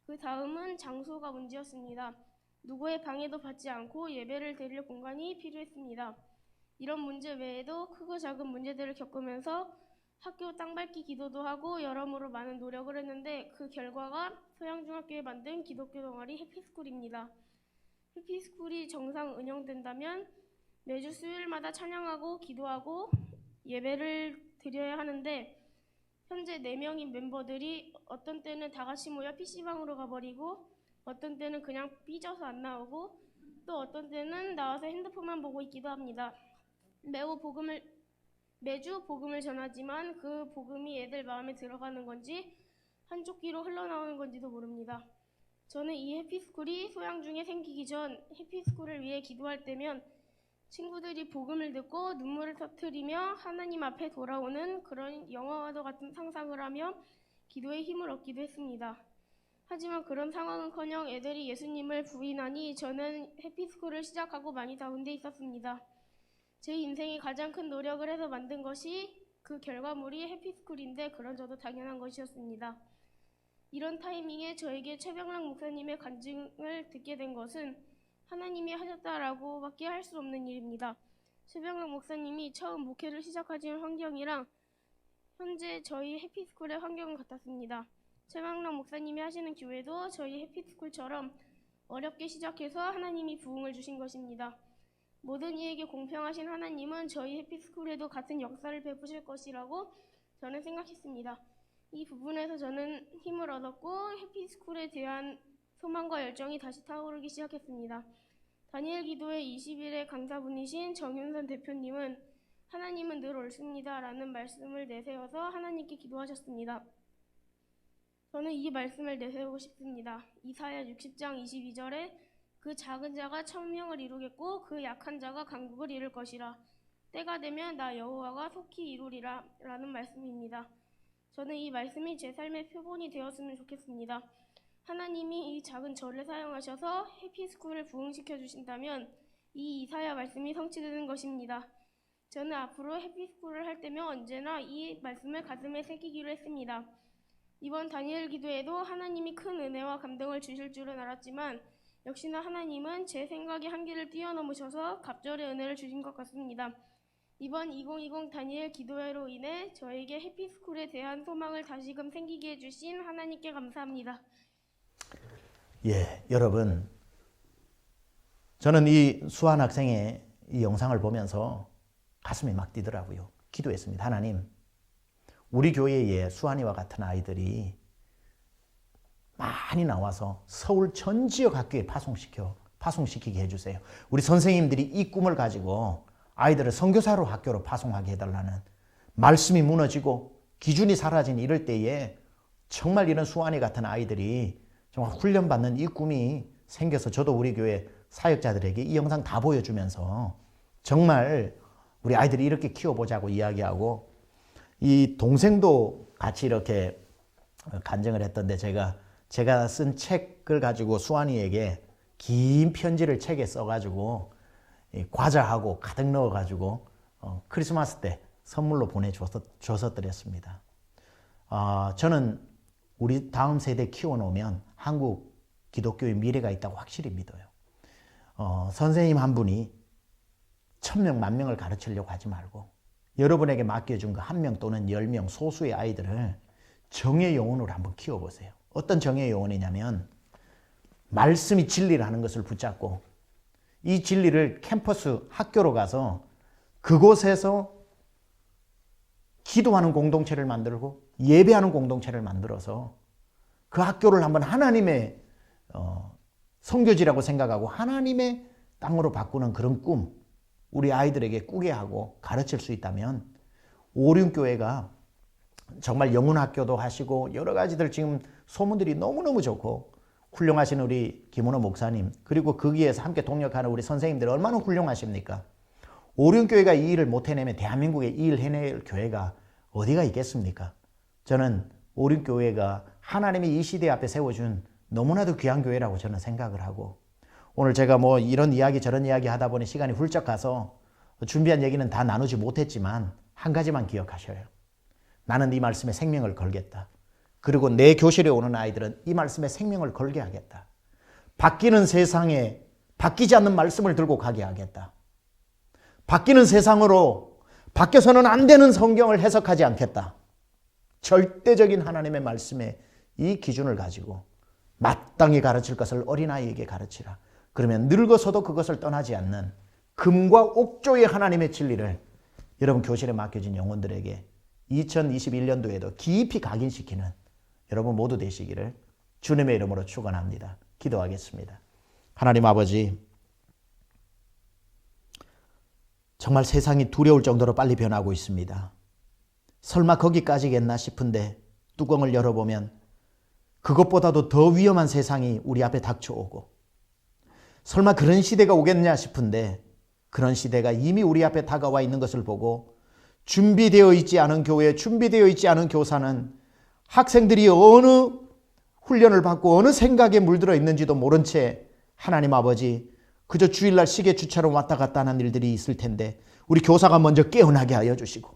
그 다음은 장소가 문제였습니다. 누구의 방해도 받지 않고 예배를 드릴 공간이 필요했습니다. 이런 문제 외에도 크고 작은 문제들을 겪으면서 학교 땅밟기 기도도 하고 여러모로 많은 노력을 했는데 그 결과가 소양중학교에 만든 기독교 동아리 해피스쿨입니다. 해피스쿨이 정상 운영된다면 매주 수요일마다 찬양하고 기도하고 예배를 드려야 하는데 현재 4명인 멤버들이 어떤 때는 다 같이 모여 PC방으로 가버리고 어떤 때는 그냥 삐져서 안 나오고 또 어떤 때는 나와서 핸드폰만 보고 있기도 합니다. 매주 복음을 전하지만 그 복음이 애들 마음에 들어가는 건지 한쪽 귀로 흘러나오는 건지도 모릅니다. 저는 이 해피스쿨이 소양중에 생기기 전 해피스쿨을 위해 기도할 때면 친구들이 복음을 듣고 눈물을 터뜨리며 하나님 앞에 돌아오는 그런 영화와도 같은 상상을 하며 기도의 힘을 얻기도 했습니다. 하지만 그런 상황은커녕 애들이 예수님을 부인하니 저는 해피스쿨을 시작하고 많이 다운돼 있었습니다. 제 인생에 가장 큰 노력을 해서 만든 것이 그 결과물이 해피스쿨인데 그런 저도 당연한 것이었습니다. 이런 타이밍에 저에게 최병락 목사님의 간증을 듣게 된 것은 하나님이 하셨다라고밖에 할 수 없는 일입니다. 최병락 목사님이 처음 목회를 시작하신 환경이랑 현재 저희 해피스쿨의 환경은 같았습니다. 최병락 목사님이 하시는 교회도 저희 해피스쿨처럼 어렵게 시작해서 하나님이 부흥을 주신 것입니다. 모든 이에게 공평하신 하나님은 저희 해피스쿨에도 같은 역사를 베푸실 것이라고 저는 생각했습니다. 이 부분에서 저는 힘을 얻었고 해피스쿨에 대한 소망과 열정이 다시 타오르기 시작했습니다. 다니엘 기도회 20일의 강사분이신 정윤선 대표님은 하나님은 늘 옳습니다 라는 말씀을 내세워서 하나님께 기도하셨습니다. 저는 이 말씀을 내세우고 싶습니다. 이사야 60장 22절에 그 작은 자가 천명을 이루겠고 그 약한 자가 강국을 이룰 것이라. 때가 되면 나 여호와가 속히 이루리라 라는 말씀입니다. 저는 이 말씀이 제 삶의 표본이 되었으면 좋겠습니다. 하나님이 이 작은 저를 사용하셔서 해피스쿨을 부흥시켜 주신다면 이 이사야 말씀이 성취되는 것입니다. 저는 앞으로 해피스쿨을 할 때면 언제나 이 말씀을 가슴에 새기기로 했습니다. 이번 다니엘 기도에도 하나님이 큰 은혜와 감동을 주실 줄은 알았지만 역시나 하나님은 제 생각의 한계를 뛰어넘으셔서 갑절의 은혜를 주신 것 같습니다. 이번 2020 다니엘 기도회로 인해 저에게 해피스쿨에 대한 소망을 다시금 생기게 해주신 하나님께 감사합니다. 예, 여러분, 저는 이 수한 학생의 이 영상을 보면서 가슴이 막 뛰더라고요. 기도했습니다. 하나님, 우리 교회에 수한이와 같은 아이들이 많이 나와서 서울 전 지역 학교에 파송시키게 해주세요. 우리 선생님들이 이 꿈을 가지고 아이들을 선교사로 학교로 파송하게 해달라는 말씀이 무너지고 기준이 사라진 이럴 때에 정말 이런 수환이 같은 아이들이 정말 훈련받는 이 꿈이 생겨서 저도 우리 교회 사역자들에게 이 영상 다 보여주면서 정말 우리 아이들이 이렇게 키워보자고 이야기하고, 이 동생도 같이 이렇게 간증을 했던데, 제가 쓴 책을 가지고 수환이에게 긴 편지를 책에 써가지고 과자하고 가득 넣어가지고 크리스마스 때 선물로 보내줘서 드렸습니다. 저는 우리 다음 세대 키워놓으면 한국 기독교의 미래가 있다고 확실히 믿어요. 선생님 한 분이 1000명, 10,000명을 가르치려고 하지 말고 여러분에게 맡겨준 그 1명 또는 10명 소수의 아이들을 정의 영혼으로 한번 키워보세요. 어떤 정의 영혼이냐면 말씀이 진리라는 것을 붙잡고 이 진리를 캠퍼스 학교로 가서 그곳에서 기도하는 공동체를 만들고 예배하는 공동체를 만들어서 그 학교를 한번 하나님의 선교지라고 생각하고 하나님의 땅으로 바꾸는 그런 꿈, 우리 아이들에게 꾸게 하고 가르칠 수 있다면 오륜교회가 정말 영문학교도 하시고 여러 가지들 지금 소문들이 너무너무 좋고 훌륭하신 우리 김은호 목사님, 그리고 거기에서 함께 동력하는 우리 선생님들 얼마나 훌륭하십니까? 오륜교회가 이 일을 못 해내면 대한민국에 이 일을 해낼 교회가 어디가 있겠습니까? 저는 오륜교회가 하나님이 이 시대 앞에 세워준 너무나도 귀한 교회라고 저는 생각을 하고, 오늘 제가 뭐 이런 이야기 저런 이야기 하다 보니 시간이 훌쩍 가서 준비한 얘기는 다 나누지 못했지만 한 가지만 기억하셔요. 나는 이 말씀에 생명을 걸겠다. 그리고 내 교실에 오는 아이들은 이 말씀에 생명을 걸게 하겠다. 바뀌는 세상에 바뀌지 않는 말씀을 들고 가게 하겠다. 바뀌는 세상으로 바뀌어서는 안 되는 성경을 해석하지 않겠다. 절대적인 하나님의 말씀에 이 기준을 가지고 마땅히 가르칠 것을 어린아이에게 가르치라. 그러면 늙어서도 그것을 떠나지 않는 금과 옥조의 하나님의 진리를 여러분 교실에 맡겨진 영혼들에게 2021년도에도 깊이 각인시키는 여러분 모두 되시기를 주님의 이름으로 축원합니다. 기도하겠습니다. 하나님 아버지, 정말 세상이 두려울 정도로 빨리 변하고 있습니다. 설마 거기까지겠나 싶은데 뚜껑을 열어보면 그것보다도 더 위험한 세상이 우리 앞에 닥쳐오고, 설마 그런 시대가 오겠냐 싶은데 그런 시대가 이미 우리 앞에 다가와 있는 것을 보고 준비되어 있지 않은 교회, 준비되어 있지 않은 교사는 학생들이 어느 훈련을 받고 어느 생각에 물들어 있는지도 모른 채 하나님 아버지 그저 주일날 시계추처럼 왔다 갔다 하는 일들이 있을 텐데 우리 교사가 먼저 깨어나게 하여 주시고,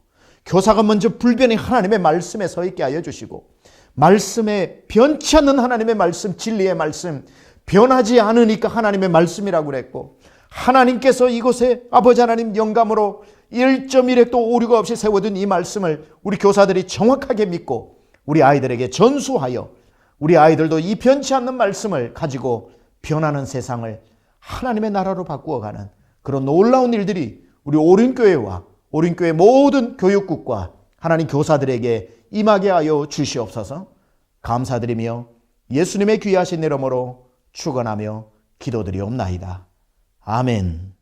교사가 먼저 불변의 하나님의 말씀에 서 있게 하여 주시고, 말씀에 변치 않는 하나님의 말씀, 진리의 말씀, 변하지 않으니까 하나님의 말씀이라고 그랬고, 하나님께서 이곳에 아버지 하나님 영감으로 1.1획도 오류가 없이 세워둔 이 말씀을 우리 교사들이 정확하게 믿고 우리 아이들에게 전수하여 우리 아이들도 이 변치 않는 말씀을 가지고 변하는 세상을 하나님의 나라로 바꾸어가는 그런 놀라운 일들이 우리 오륜교회와 오륜교회 모든 교육국과 하나님 교사들에게 임하게 하여 주시옵소서. 감사드리며 예수님의 귀하신 이름으로 축원하며 기도드리옵나이다. 아멘.